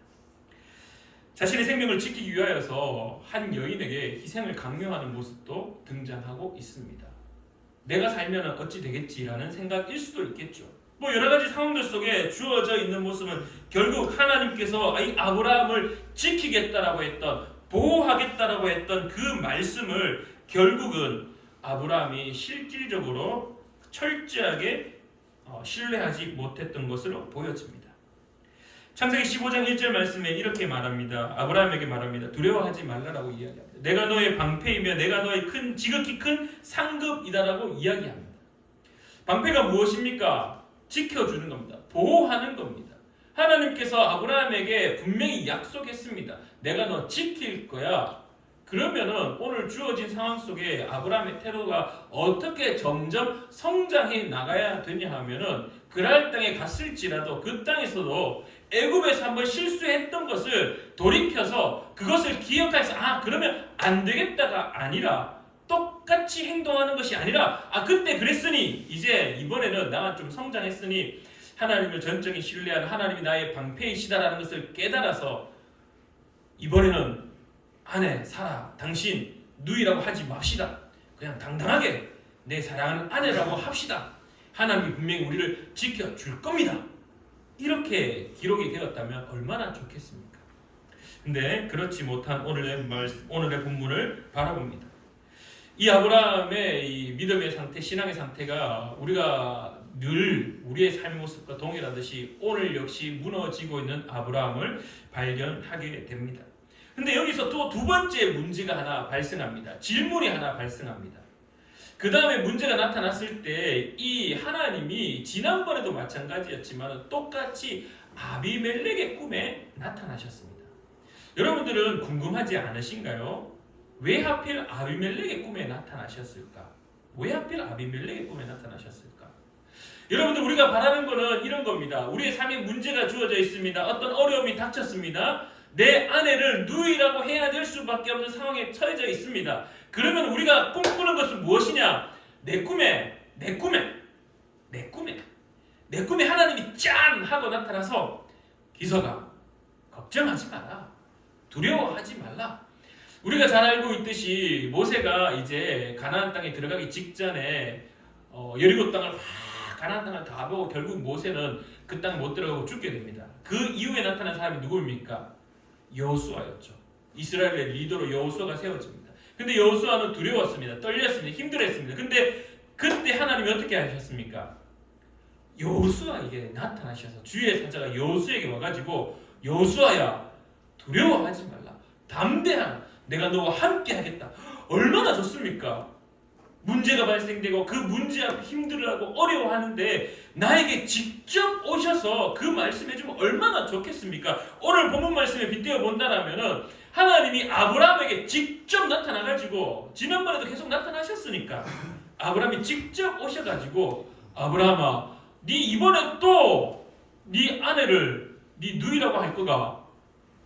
S2: 자신의 생명을 지키기 위하여서 한 여인에게 희생을 강요하는 모습도 등장하고 있습니다. 내가 살면 어찌 되겠지라는 생각일 수도 있겠죠. 뭐 여러 가지 상황들 속에 주어져 있는 모습은 결국 하나님께서 이 아브라함을 지키겠다라고 했던, 보호하겠다라고 했던 그 말씀을 결국은 아브라함이 실질적으로 철저하게 신뢰하지 못했던 것으로 보여집니다. 창세기 15장 1절 말씀에 이렇게 말합니다. 아브라함에게 말합니다. 두려워하지 말라라고 이야기합니다. 내가 너의 방패이며 내가 너의 지극히 큰 상급이다라고 이야기합니다. 방패가 무엇입니까? 지켜주는 겁니다. 보호하는 겁니다. 하나님께서 아브라함에게 분명히 약속했습니다. 내가 너 지킬 거야. 그러면은 오늘 주어진 상황 속에 아브라함의 태도가 어떻게 점점 성장해 나가야 되냐 하면은 그랄 땅에 갔을지라도 그 땅에서도 애굽에서 한번 실수했던 것을 돌이켜서 그것을 기억해서 그러면 안 되겠다가 아니라 똑같이 행동하는 것이 아니라 그때 그랬으니 이제 이번에는 나가 좀 성장했으니 하나님을 전적인 신뢰하는 하나님이 나의 방패이시다라는 것을 깨달아서 이번에는 아내 사라 당신 누이라고 하지 맙시다. 그냥 당당하게 내 사랑하는 아내라고 합시다. 하나님이 분명히 우리를 지켜줄 겁니다. 이렇게 기록이 되었다면 얼마나 좋겠습니까? 근데 그렇지 못한 오늘의 본문을 바라봅니다. 이 아브라함의 이 믿음의 상태, 신앙의 상태가 우리가 늘 우리의 삶의 모습과 동일하듯이 오늘 역시 무너지고 있는 아브라함을 발견하게 됩니다. 근데 여기서 또 두 번째 문제가 하나 발생합니다. 질문이 하나 발생합니다. 그 다음에 문제가 나타났을 때 이 하나님이 지난번에도 마찬가지였지만 똑같이 아비멜렉의 꿈에 나타나셨습니다. 여러분들은 궁금하지 않으신가요? 왜 하필 아비멜렉의 꿈에 나타나셨을까? 왜 하필 아비멜렉의 꿈에 나타나셨을까? 여러분들 우리가 바라는 거는 이런 겁니다. 우리의 삶에 문제가 주어져 있습니다. 어떤 어려움이 닥쳤습니다. 내 아내를 누이라고 해야 될 수밖에 없는 상황에 처해져 있습니다. 그러면 우리가 꿈꾸는 것은 무엇이냐? 내 꿈에 하나님이 짠! 하고 나타나서 기서가 걱정하지 마라. 두려워하지 말라. 우리가 잘 알고 있듯이 모세가 이제 가나안 땅에 들어가기 직전에 여리고 땅을 가나안 땅을 다 보고 결국 모세는 그 땅 못 들어가고 죽게 됩니다. 그 이후에 나타난 사람이 누구입니까? 여호수아였죠. 이스라엘의 리더로 여호수아가 세워집니다. 근데 여호수아는 두려웠습니다. 떨렸습니다. 힘들었습니다. 근데 그때 하나님이 어떻게 하셨습니까? 여호수아에게 나타나셔서 주의 사자가 여호수아에게 와가지고 여호수아야 두려워하지 말라. 담대한 내가 너와 함께 하겠다. 얼마나 좋습니까? 문제가 발생되고 그 문제 앞에 힘들어하고 어려워하는데 나에게 직접 오셔서 그 말씀해주면 얼마나 좋겠습니까? 오늘 본문 말씀에 빗대어 본다라면은 하나님이 아브라함에게 직접 나타나가지고 지난번에도 계속 나타나셨으니까 아브라함이 직접 오셔가지고 아브라함아 네 이번에 또 네 아내를 네 누이라고 할 거가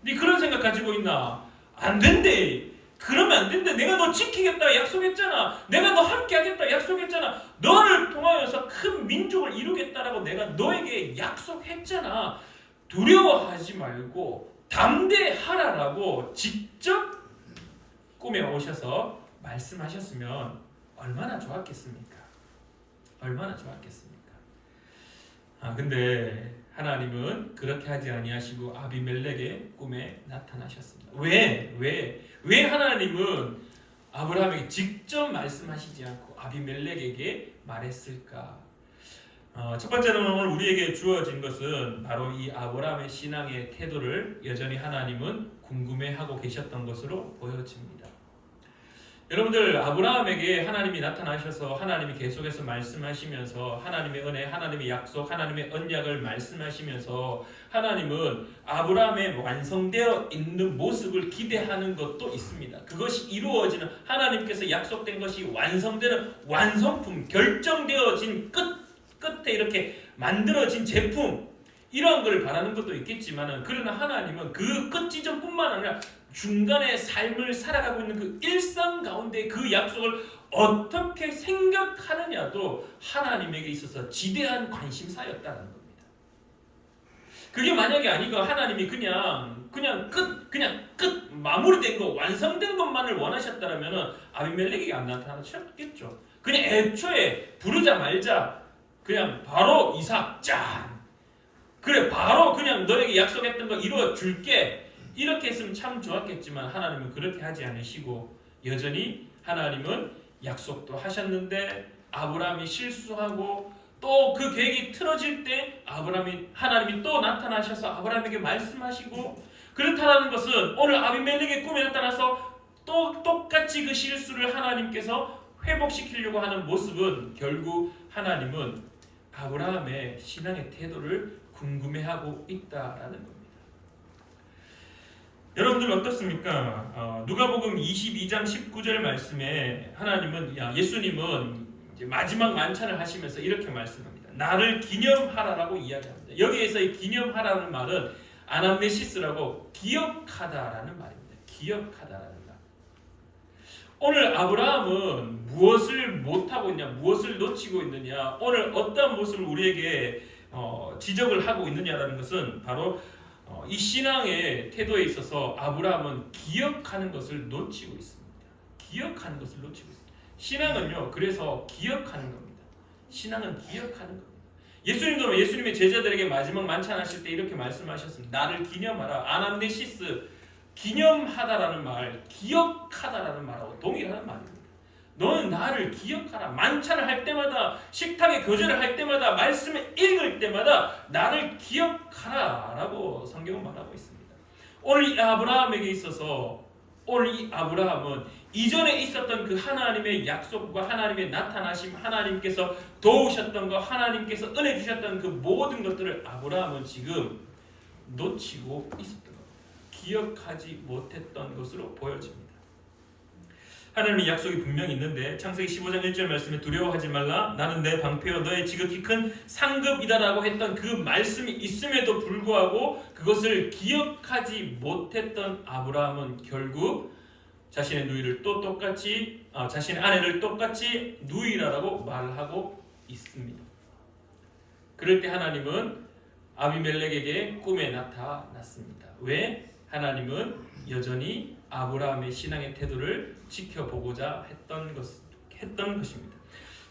S2: 네 그런 생각 가지고 있나? 안 된대. 그러면 안 된대. 내가 너 지키겠다 약속했잖아. 내가 너 함께 하겠다 약속했잖아. 너를 통하여서 큰 민족을 이루겠다라고 내가 너에게 약속했잖아. 두려워하지 말고 담대하라라고 직접 꿈에 오셔서 말씀하셨으면 얼마나 좋았겠습니까? 얼마나 좋았겠습니까? 근데 하나님은 그렇게 하지 아니하시고 아비멜렉의 꿈에 나타나셨습니다. 왜 하나님은 아브라함에게 직접 말씀하시지 않고 아비멜렉에게 말했을까? 첫 번째로는 오늘 우리에게 주어진 것은 바로 이 아브라함의 신앙의 태도를 여전히 하나님은 궁금해하고 계셨던 것으로 보여집니다. 여러분들 아브라함에게 하나님이 나타나셔서 하나님이 계속해서 말씀하시면서 하나님의 은혜, 하나님의 약속, 하나님의 언약을 말씀하시면서 하나님은 아브라함의 완성되어 있는 모습을 기대하는 것도 있습니다. 그것이 이루어지는 하나님께서 약속된 것이 완성되는 완성품, 결정되어진 끝에 이렇게 만들어진 제품 이러한 걸 바라는 것도 있겠지만 그러나 하나님은 그 끝 지점뿐만 아니라 중간에 삶을 살아가고 있는 그 일상 가운데 그 약속을 어떻게 생각하느냐도 하나님에게 있어서 지대한 관심사였다는 겁니다. 그게 만약에 아니고 하나님이 그냥 끝 마무리된 거 완성된 것만을 원하셨다면 아비멜렉에게 안 나타나셨겠죠. 그냥 애초에 부르자 말자 그냥 바로 이삭 짠 그래 바로 그냥 너에게 약속했던 거 이루어 줄게 이렇게 했으면 참 좋았겠지만 하나님은 그렇게 하지 않으시고 여전히 하나님은 약속도 하셨는데 아브라함이 실수하고 또 그 계획이 틀어질 때 하나님이 또 나타나셔서 아브라함에게 말씀하시고 그렇다는 것은 오늘 아비멜렉의 꿈에 나타나서 또 똑같이 그 실수를 하나님께서 회복시키려고 하는 모습은 결국 하나님은 아브라함의 신앙의 태도를 궁금해하고 있다라는 겁니다. 여러분들 어떻습니까? 누가복음 22장 19절 말씀에 예수님은 이제 마지막 만찬을 하시면서 이렇게 말씀합니다. 나를 기념하라라고 이야기합니다. 여기에서 이 기념하라는 말은 아남네시스라고 기억하다라는 말입니다. 기억하다라는 말. 오늘 아브라함은 무엇을 못하고 있냐, 무엇을 놓치고 있느냐, 오늘 어떤 모습을 우리에게 지적을 하고 있느냐라는 것은 바로 이 신앙의 태도에 있어서 아브라함은 기억하는 것을 놓치고 있습니다. 기억하는 것을 놓치고 있습니다. 신앙은요, 그래서 기억하는 겁니다. 신앙은 기억하는 겁니다. 예수님도 예수님의 제자들에게 마지막 만찬하실 때 이렇게 말씀하셨습니다. 나를 기념하라. 아남네시스, 기념하다라는 말, 기억하다라는 말하고 동일한 말입니다. 너는 나를 기억하라. 만찬을 할 때마다, 식탁에 교제를 할 때마다, 말씀을 읽을 때마다 나를 기억하라 라고 성경은 말하고 있습니다. 오늘 이 아브라함에게 있어서 오늘 이 아브라함은 이전에 있었던 그 하나님의 약속과 하나님의 나타나심, 하나님께서 도우셨던 것, 하나님께서 은혜 주셨던 그 모든 것들을 아브라함은 지금 놓치고 있었던 겁니다. 기억하지 못했던 것으로 보여집니다. 하나님의 약속이 분명히 있는데 창세기 15장 1절 말씀에 두려워하지 말라 나는 내 방패여 너의 지극히 큰 상급이다라고 했던 그 말씀이 있음에도 불구하고 그것을 기억하지 못했던 아브라함은 결국 자신의 누이를 또 똑같이 자신의 아내를 똑같이 누이라라고 말하고 있습니다. 그럴 때 하나님은 아비멜렉에게 꿈에 나타났습니다. 왜? 하나님은 여전히 아브라함의 신앙의 태도를 지켜보고자 했던 것입니다.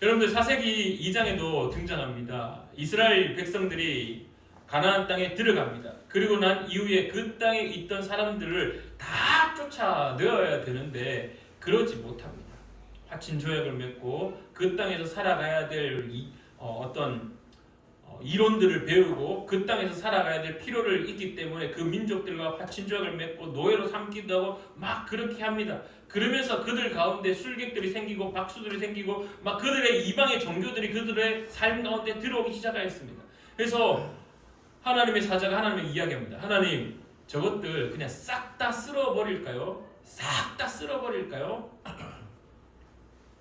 S2: 여러분들 사세기 2장에도 등장합니다. 이스라엘 백성들이 가나안 땅에 들어갑니다. 그리고 난 이후에 그 땅에 있던 사람들을 다 쫓아내어야 되는데 그러지 못합니다. 화친 조약을 맺고 그 땅에서 살아가야 될 어떤 이론들을 배우고 그 땅에서 살아가야 될 필요를 있기 때문에 그 민족들과 화친 조약을 맺고 노예로 삼기도 하고 막 그렇게 합니다. 그러면서 그들 가운데 술객들이 생기고 박수들이 생기고 막 그들의 이방의 종교들이 그들의 삶 가운데 들어오기 시작하였습니다. 그래서 하나님의 사자가 하나님에게 이야기합니다. 하나님, 저것들 그냥 싹 다 쓸어버릴까요? 싹 다 쓸어버릴까요?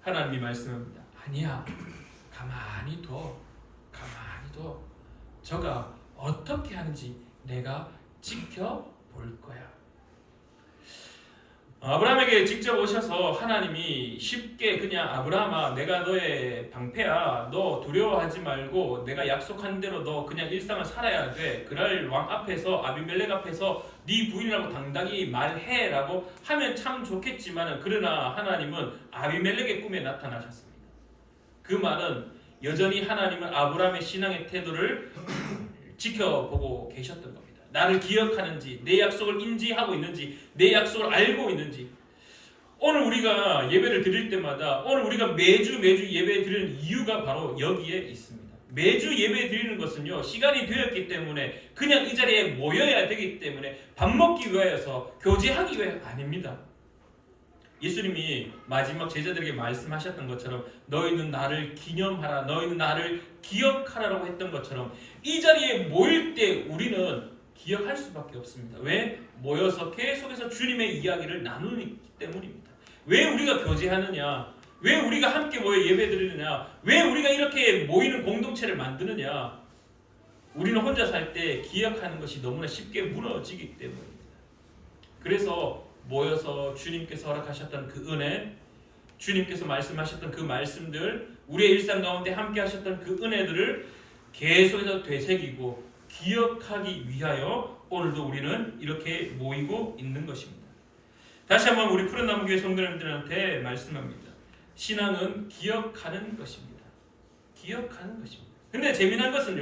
S2: 하나님이 말씀합니다. 아니야, 가만히 둬. 저가 어떻게 하는지 내가 지켜볼 거야. 아브라함에게 직접 오셔서 하나님이 쉽게 그냥 아브라함아 내가 너의 방패야. 너 두려워하지 말고 내가 약속한 대로 너 그냥 일상을 살아야 돼. 그럴 왕 앞에서 아비멜렉 앞에서 네 부인이라고 당당히 말해라고 하면 참 좋겠지만 그러나 하나님은 아비멜렉의 꿈에 나타나셨습니다. 그 말은 여전히 하나님은 아브라함의 신앙의 태도를 지켜보고 계셨던 겁니다. 나를 기억하는지, 내 약속을 인지하고 있는지, 내 약속을 알고 있는지. 오늘 우리가 예배를 드릴 때마다 오늘 우리가 매주 예배 드리는 이유가 바로 여기에 있습니다. 매주 예배 드리는 것은요, 시간이 되었기 때문에 그냥 이 자리에 모여야 되기 때문에 밥 먹기 위하여서 교제하기 위해 아닙니다. 예수님이 마지막 제자들에게 말씀하셨던 것처럼 너희는 나를 기념하라, 너희는 나를 기억하라라고 했던 것처럼 이 자리에 모일 때 우리는 기억할 수밖에 없습니다. 왜? 모여서 계속해서 주님의 이야기를 나누기 때문입니다. 왜 우리가 교제하느냐? 왜 우리가 함께 모여 예배드리느냐? 왜 우리가 이렇게 모이는 공동체를 만드느냐? 우리는 혼자 살 때 기억하는 것이 너무나 쉽게 무너지기 때문입니다. 그래서 모여서 주님께서 허락하셨던 그 은혜, 주님께서 말씀하셨던 그 말씀들, 우리의 일상 가운데 함께 하셨던 그 은혜들을 계속해서 되새기고 기억하기 위하여 오늘도 우리는 이렇게 모이고 있는 것입니다. 다시 한번 우리 푸른나무교회 성도님들한테 말씀합니다. 신앙은 기억하는 것입니다. 기억하는 것입니다. 근데 재미난 것은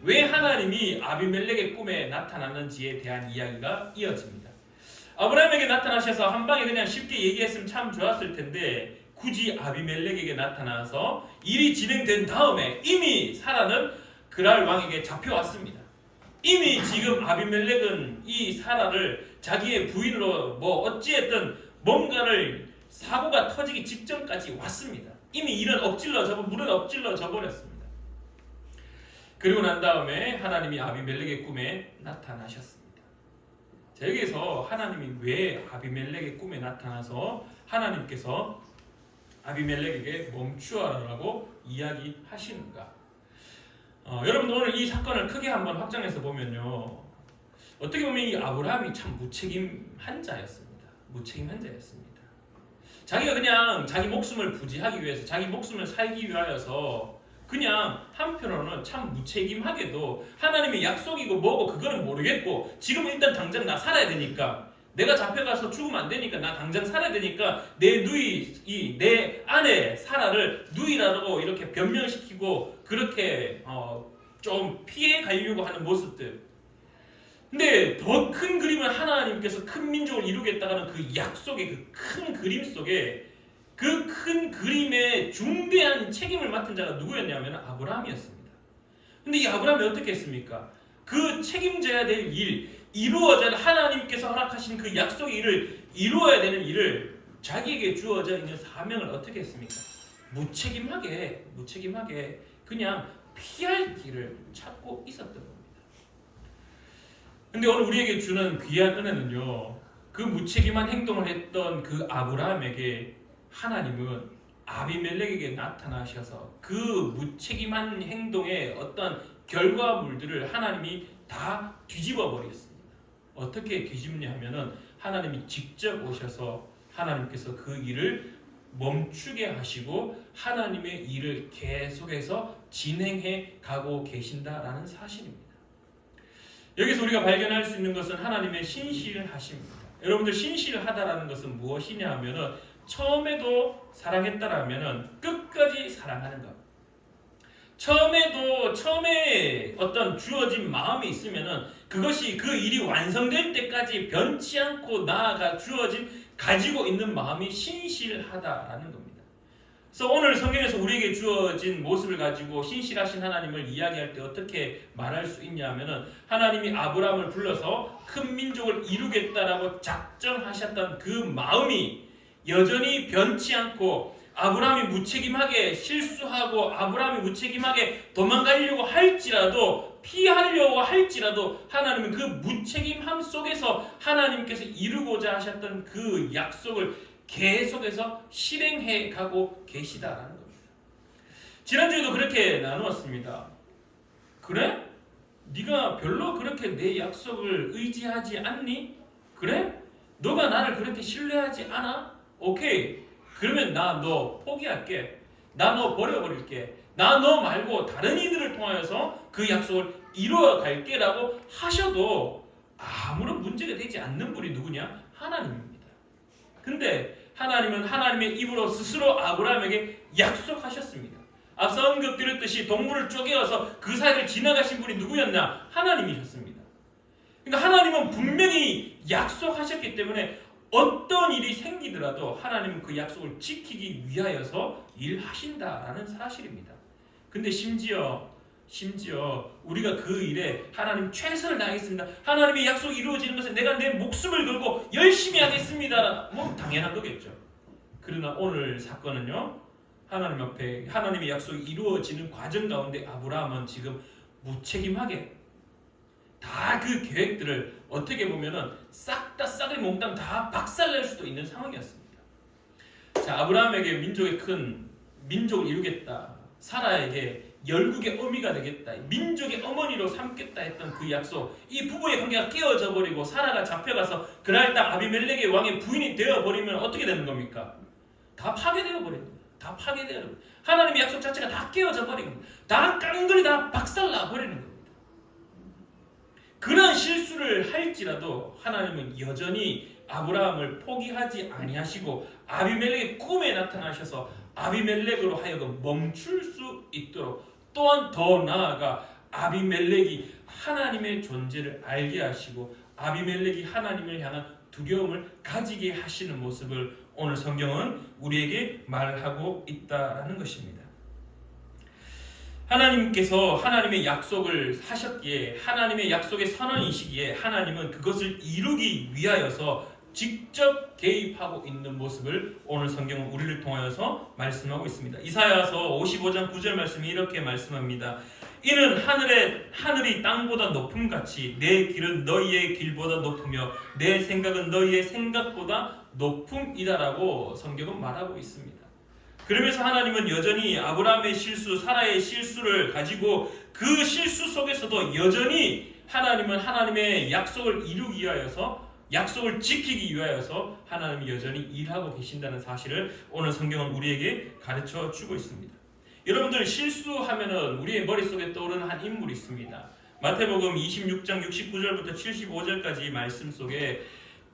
S2: 왜 하나님이 아비멜렉의 꿈에 나타났는지에 대한 이야기가 이어집니다. 아브라함에게 나타나셔서 한 방에 그냥 쉽게 얘기했으면 참 좋았을 텐데 굳이 아비멜렉에게 나타나서 일이 진행된 다음에 이미 사라는 그랄 왕에게 잡혀왔습니다. 이미 지금 아비멜렉은 이 사라를 자기의 부인으로 어찌했든 뭔가를 사고가 터지기 직전까지 왔습니다. 이미 물은 엎질러져 버렸습니다. 그리고 난 다음에 하나님이 아비멜렉의 꿈에 나타나셨습니다. 자, 여기서 하나님이 왜 아비멜렉의 꿈에 나타나서 하나님께서 아비멜렉에게 멈추어라라고 이야기하시는가? 여러분 오늘 이 사건을 크게 한번 확장해서 보면요, 어떻게 보면 이 아브라함이 참 무책임한 자였습니다. 자기가 그냥 자기 목숨을 부지하기 위해서, 자기 목숨을 살기 위하여서 그냥 한편으로는 참 무책임하게도 하나님의 약속이고 뭐고 그거는 모르겠고 지금 일단 당장 나 살아야 되니까, 내가 잡혀가서 죽으면 안 되니까 나 당장 살아야 되니까 내 아내 사라를 누이라고 이렇게 변명시키고 그렇게 좀 피해 가려고 하는 모습들. 근데 더 큰 그림은 하나님께서 큰 민족을 이루겠다는 그 약속의 그 큰 그림 속에 그 큰 그림의 중대한 책임을 맡은 자가 누구였냐면 아브라함이었습니다. 근데 이 아브라함이 어떻게 했습니까? 그 책임져야 될 일, 이루어져야 하나님께서 허락하신 그 약속의 일을 이루어야 되는 일을 자기에게 주어져 있는 사명을 어떻게 했습니까? 무책임하게 그냥 피할 길을 찾고 있었던 겁니다. 근데 오늘 우리에게 주는 귀한 은혜는요, 그 무책임한 행동을 했던 그 아브라함에게 하나님은 아비멜렉에게 나타나셔서 그 무책임한 행동의 어떤 결과물들을 하나님이 다 뒤집어 버렸습니다. 어떻게 뒤집냐 하면은 하나님이 직접 오셔서 하나님께서 그 일을 멈추게 하시고 하나님의 일을 계속해서 진행해 가고 계신다라는 사실입니다. 여기서 우리가 발견할 수 있는 것은 하나님의 신실하심입니다. 여러분들, 신실하다라는 것은 무엇이냐 하면은 처음에도 사랑했다라면은 끝까지 사랑하는 것. 처음에 어떤 주어진 마음이 있으면은 그것이 그 일이 완성될 때까지 변치 않고 나아가 가지고 있는 마음이 신실하다라는 겁니다. 그래서 오늘 성경에서 우리에게 주어진 모습을 가지고 신실하신 하나님을 이야기할 때 어떻게 말할 수 있냐 하면은 하나님이 아브라함을 불러서 큰 민족을 이루겠다라고 작정하셨던 그 마음이 여전히 변치 않고, 아브라함이 무책임하게 실수하고 아브라함이 무책임하게 도망가려고 할지라도, 피하려고 할지라도 하나님은 그 무책임함 속에서 하나님께서 이루고자 하셨던 그 약속을 계속해서 실행해 가고 계시다라는 겁니다. 지난주에도 그렇게 나누었습니다. 그래? 네가 별로 그렇게 내 약속을 의지하지 않니? 그래? 너가 나를 그렇게 신뢰하지 않아? 오케이. 그러면 나 너 포기할게. 나 너 버려버릴게. 나 너 말고 다른 이들을 통하여서 그 약속을 이루어갈게 라고 하셔도 아무런 문제가 되지 않는 분이 누구냐? 하나님입니다. 근데 하나님은 하나님의 입으로 스스로 아브라함에게 약속하셨습니다. 앞서 언급드렸듯이 동물을 쪼개어서 그 사이를 지나가신 분이 누구였나? 하나님이셨습니다. 그러니까 하나님은 분명히 약속하셨기 때문에 어떤 일이 생기더라도 하나님은 그 약속을 지키기 위하여서 일하신다라는 사실입니다. 근데 심지어 심지어 우리가 그 일에 하나님 최선을 다하겠습니다. 하나님의 약속이 이루어지는 것에 내가 내 목숨을 걸고 열심히 하겠습니다. 뭐 당연한 거겠죠. 그러나 오늘 사건은요. 하나님 앞에 하나님의 약속이 이루어지는 과정 가운데 아브라함은 지금 무책임하게 다 그 계획들을 어떻게 보면은 싹 다 싸그리 몽땅 다 박살낼 수도 있는 상황이었습니다. 자, 아브라함에게 민족을 이루겠다. 사라에게 열국의 어미가 되겠다. 민족의 어머니로 삼겠다 했던 그 약속. 이 부부의 관계가 깨어져 버리고 사라가 잡혀가서 그날딱 아비멜렉의 왕의 부인이 되어 버리면 어떻게 되는 겁니까? 다 파괴되어 버리는 거예요. 다 파괴되어 버리는 거예요. 하나님의 약속 자체가 다 깨어져 버리는 거예요. 다 깡그리 다 박살나 버리는 겁니다. 그런 실수를 할지라도 하나님은 여전히 아브라함을 포기하지 아니하시고 아비멜렉의 꿈에 나타나셔서 아비멜렉으로 하여금 멈출 수 있도록 또한 더 나아가 아비멜렉이 하나님의 존재를 알게 하시고 아비멜렉이 하나님을 향한 두려움을 가지게 하시는 모습을 오늘 성경은 우리에게 말하고 있다라는 것입니다. 하나님께서 하나님의 약속을 하셨기에 하나님의 약속의 선언이시기에 하나님은 그것을 이루기 위하여서 직접 개입하고 있는 모습을 오늘 성경은 우리를 통하여서 말씀하고 있습니다. 이사야서 55장 9절 말씀이 이렇게 말씀합니다. 이는 하늘이 땅보다 높음같이 내 길은 너희의 길보다 높으며 내 생각은 너희의 생각보다 높음이다라고 성경은 말하고 있습니다. 그러면서 하나님은 여전히 아브라함의 실수, 사라의 실수를 가지고 그 실수 속에서도 여전히 하나님은 하나님의 약속을 이루기 위하여서 약속을 지키기 위하여서 하나님이 여전히 일하고 계신다는 사실을 오늘 성경은 우리에게 가르쳐 주고 있습니다. 여러분들 실수하면은 우리의 머릿속에 떠오르는 한 인물이 있습니다. 마태복음 26장 69절부터 75절까지 말씀 속에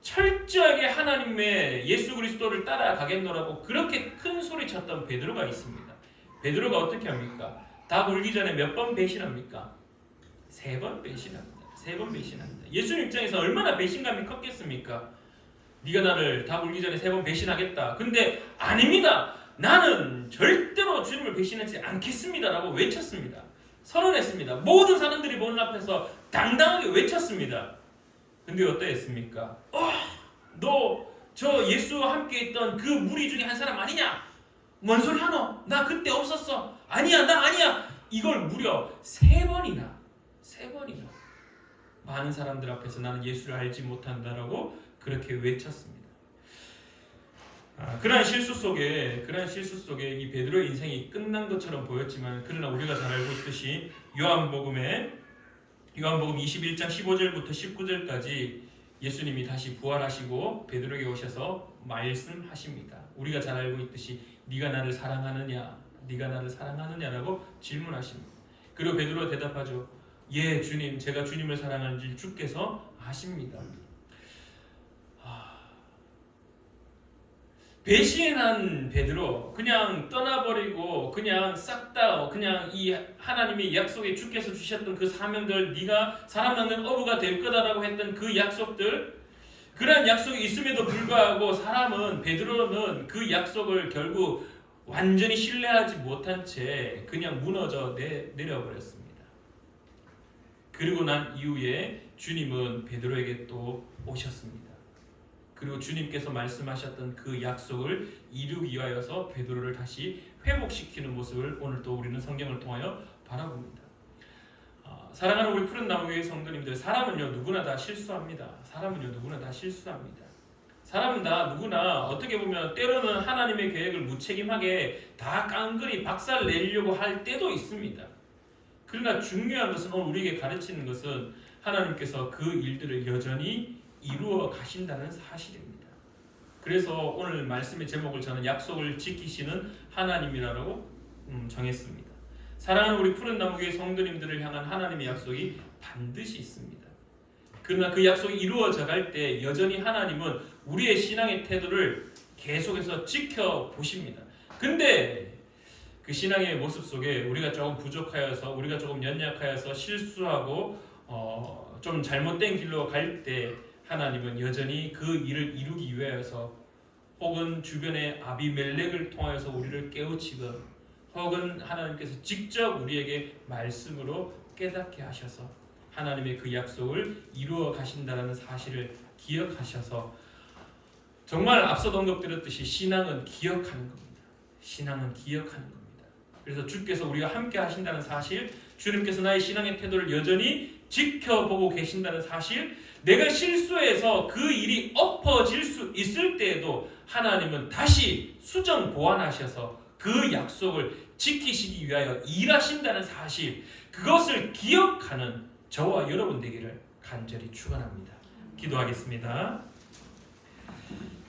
S2: 철저하게 하나님의 예수 그리스도를 따라가겠노라고 그렇게 큰 소리 쳤던 베드로가 있습니다. 베드로가 어떻게 합니까? 다 울기 전에 몇 번 배신합니까? 3번 배신합니다. 3번 배신합니다. 예수님 입장에서 얼마나 배신감이 컸겠습니까? 네가 나를 다 울기 전에 3번 배신하겠다. 근데 아닙니다. 나는 절대로 주님을 배신하지 않겠습니다라고 외쳤습니다. 선언했습니다. 모든 사람들이 보는 앞에서 당당하게 외쳤습니다. 근데 어떠했습니까? 너 저 예수와 함께 있던 그 무리 중에 한 사람 아니냐? 뭔 소리 하노? 나 그때 없었어. 아니야, 나 아니야. 이걸 무려 3번이나 많은 사람들 앞에서 나는 예수를 알지 못한다라고 그렇게 외쳤습니다. 그러한 실수 속에 이 베드로의 인생이 끝난 것처럼 보였지만 그러나 우리가 잘 알고 있듯이 요한복음 21장 15절부터 19절까지 예수님이 다시 부활하시고 베드로에게 오셔서 말씀하십니다. 우리가 잘 알고 있듯이 네가 나를 사랑하느냐라고 질문하십니다. 그리고 베드로가 대답하죠. 예, 주님, 제가 주님을 사랑하는 줄 주께서 아십니다. 배신한 베드로 그냥 떠나버리고 그냥 싹 다 그냥 이 하나님의 약속에 주께서 주셨던 그 사명들 네가 사람 낳는 어부가 될 거다라고 했던 그 약속들 그러한 약속이 있음에도 불구하고 베드로는 그 약속을 결국 완전히 신뢰하지 못한 채 그냥 무너져 내려버렸습니다. 그리고 난 이후에 주님은 베드로에게 또 오셨습니다. 그리고 주님께서 말씀하셨던 그 약속을 이루기 위하여서 베드로를 다시 회복시키는 모습을 오늘 또 우리는 성경을 통하여 바라봅니다. 사랑하는 우리 푸른 나무교회 성도님들, 사람은요 누구나 다 실수합니다. 사람은 다 누구나 어떻게 보면 때로는 하나님의 계획을 무책임하게 다 깡그리 박살 내려고 할 때도 있습니다. 그러나 중요한 것은 오늘 우리에게 가르치는 것은 하나님께서 그 일들을 여전히 이루어 가신다는 사실입니다. 그래서 오늘 말씀의 제목을 저는 약속을 지키시는 하나님이라고 정했습니다. 사랑하는 우리 푸른 나무교회 성도님들을 향한 하나님의 약속이 반드시 있습니다. 그러나 그 약속이 이루어져 갈 때 여전히 하나님은 우리의 신앙의 태도를 계속해서 지켜보십니다. 근데 그 신앙의 모습 속에 우리가 조금 부족하여서 우리가 조금 연약하여서 실수하고 좀 잘못된 길로 갈 때 하나님은 여전히 그 일을 이루기 위하여서 혹은 주변의 아비멜렉을 통하여서 우리를 깨우치건 혹은 하나님께서 직접 우리에게 말씀으로 깨닫게 하셔서 하나님의 그 약속을 이루어 가신다는 사실을 기억하셔서 정말 앞서도 언급드렸듯이 신앙은 기억하는 겁니다. 신앙은 기억하는 겁니다. 그래서 주께서 우리가 함께 하신다는 사실, 주님께서 나의 신앙의 태도를 여전히 지켜보고 계신다는 사실, 내가 실수해서 그 일이 엎어질 수 있을 때에도 하나님은 다시 수정 보완하셔서 그 약속을 지키시기 위하여 일하신다는 사실, 그것을 기억하는 저와 여러분 되기를 간절히 축원합니다. 기도하겠습니다.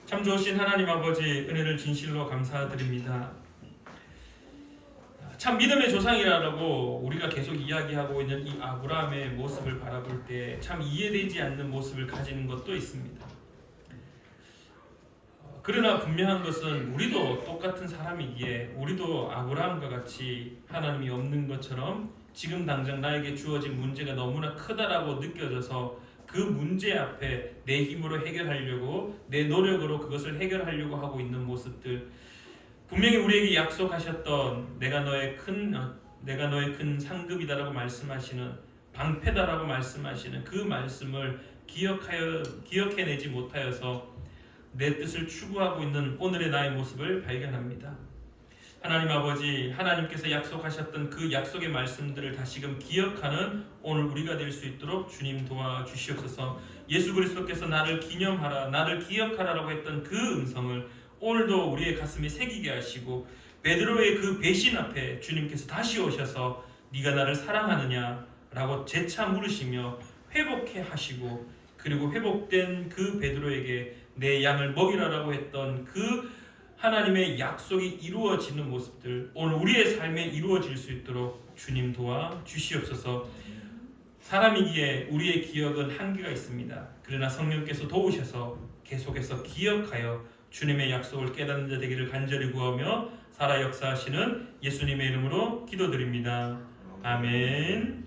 S2: 참 좋으신 하나님 아버지, 은혜를 진실로 감사드립니다. 참 믿음의 조상이라고 우리가 계속 이야기하고 있는 이 아브라함의 모습을 바라볼 때 참 이해되지 않는 모습을 가지는 것도 있습니다. 그러나 분명한 것은 우리도 똑같은 사람이기에 우리도 아브라함과 같이 하나님이 없는 것처럼 지금 당장 나에게 주어진 문제가 너무나 크다라고 느껴져서 그 문제 앞에 내 힘으로 해결하려고, 내 노력으로 그것을 해결하려고 하고 있는 모습들, 분명히 우리에게 약속하셨던 내가 너의 큰 상급이다라고 말씀하시는, 방패다라고 말씀하시는 그 말씀을 기억해내지 못하여서 내 뜻을 추구하고 있는 오늘의 나의 모습을 발견합니다. 하나님 아버지, 하나님께서 약속하셨던 그 약속의 말씀들을 다시금 기억하는 오늘 우리가 될 수 있도록 주님 도와주시옵소서. 예수 그리스도께서 나를 기념하라, 나를 기억하라라고 했던 그 음성을 오늘도 우리의 가슴에 새기게 하시고, 베드로의 그 배신 앞에 주님께서 다시 오셔서 네가 나를 사랑하느냐라고 재차 물으시며 회복해 하시고, 그리고 회복된 그 베드로에게 내 양을 먹이라라고 했던 그 하나님의 약속이 이루어지는 모습들, 오늘 우리의 삶에 이루어질 수 있도록 주님 도와 주시옵소서. 사람이기에 우리의 기억은 한계가 있습니다. 그러나 성령께서 도우셔서 계속해서 기억하여 주님의 약속을 깨닫는 자 되기를 간절히 구하며 살아 역사하시는 예수님의 이름으로 기도드립니다. 아멘.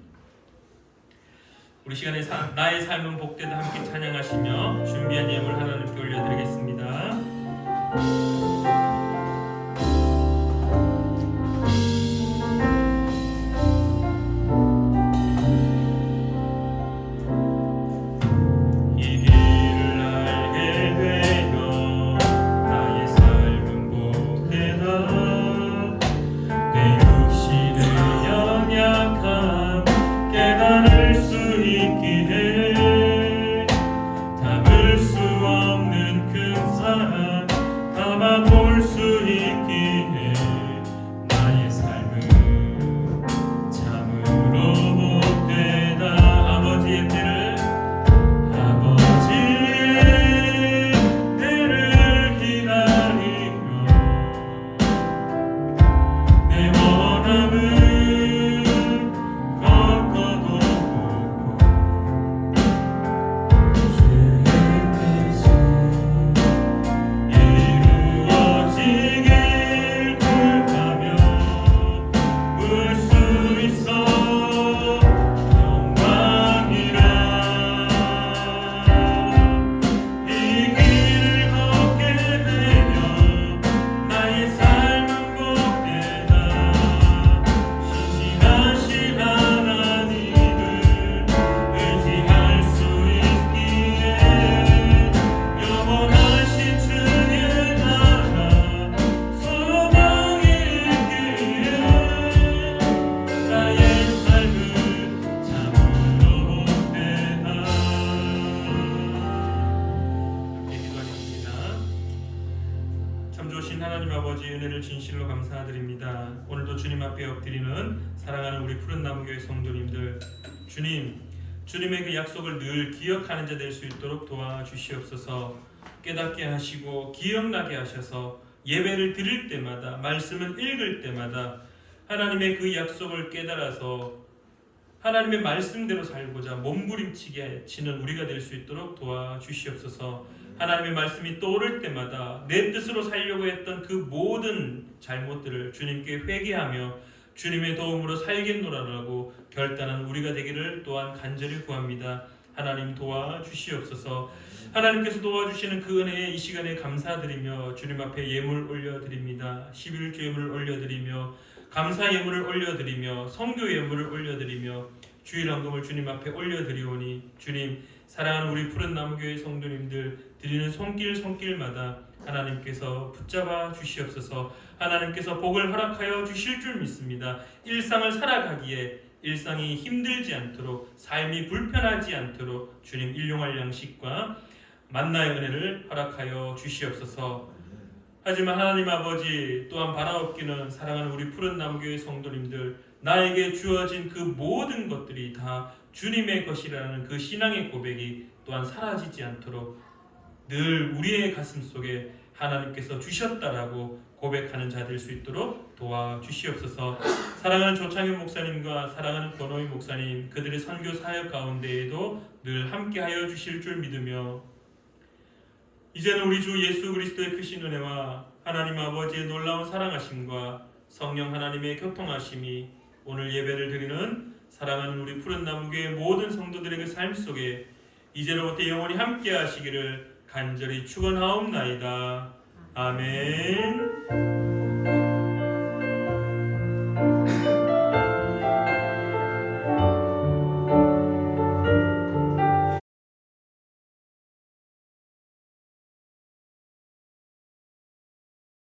S2: 우리 시간에 나의 삶은 복되다 함께 찬양하시며 준비한 예물 하나님께 올려드리겠습니다. 진실로 감사드립니다. 오늘도 주님 앞에 엎드리는 사랑하는 우리 푸른나무교회 성도님들, 주님의 그 약속을 늘 기억하는 자 될 수 있도록 도와주시옵소서. 깨닫게 하시고 기억나게 하셔서 예배를 드릴 때마다, 말씀을 읽을 때마다 하나님의 그 약속을 깨달아서 하나님의 말씀대로 살고자 몸부림치게 치는 우리가 될 수 있도록 도와주시옵소서. 하나님의 말씀이 떠오를 때마다 내 뜻으로 살려고 했던 그 모든 잘못들을 주님께 회개하며 주님의 도움으로 살겠노라라고 결단한 우리가 되기를 또한 간절히 구합니다. 하나님 도와주시옵소서. 하나님께서 도와주시는 그 은혜에 이 시간에 감사드리며 주님 앞에 예물 올려드립니다. 11조 예물 올려드리며 감사 예물을 올려드리며 성교 예물을 올려드리며 주일 헌금을 주님 앞에 올려드리오니 주님 사랑하는 우리 푸른 나무교회 성도님들 드리는 손길마다 하나님께서 붙잡아 주시옵소서. 하나님께서 복을 허락하여 주실 줄 믿습니다. 일상을 살아가기에 일상이 힘들지 않도록 삶이 불편하지 않도록 주님 일용할 양식과 만나의 은혜를 허락하여 주시옵소서. 하지만 하나님 아버지 또한 바라옵기는 사랑하는 우리 푸른 나무교회 성도님들 나에게 주어진 그 모든 것들이 다 주님의 것이라는 그 신앙의 고백이 또한 사라지지 않도록 늘 우리의 가슴 속에 하나님께서 주셨다라고 고백하는 자 될 수 있도록 도와주시옵소서. 사랑하는 조창현 목사님과 사랑하는 권호희 목사님 그들의 선교 사역 가운데에도 늘 함께하여 주실 줄 믿으며 이제는 우리 주 예수 그리스도의 크신 은혜와 하나님 아버지의 놀라운 사랑하심과 성령 하나님의 교통하심이 오늘 예배를 드리는 사랑하는 우리 푸른 나무교회 모든 성도들에게 삶 속에 이제로부터 영원히 함께 하시기를 간절히 축원하옵나이다. 아멘.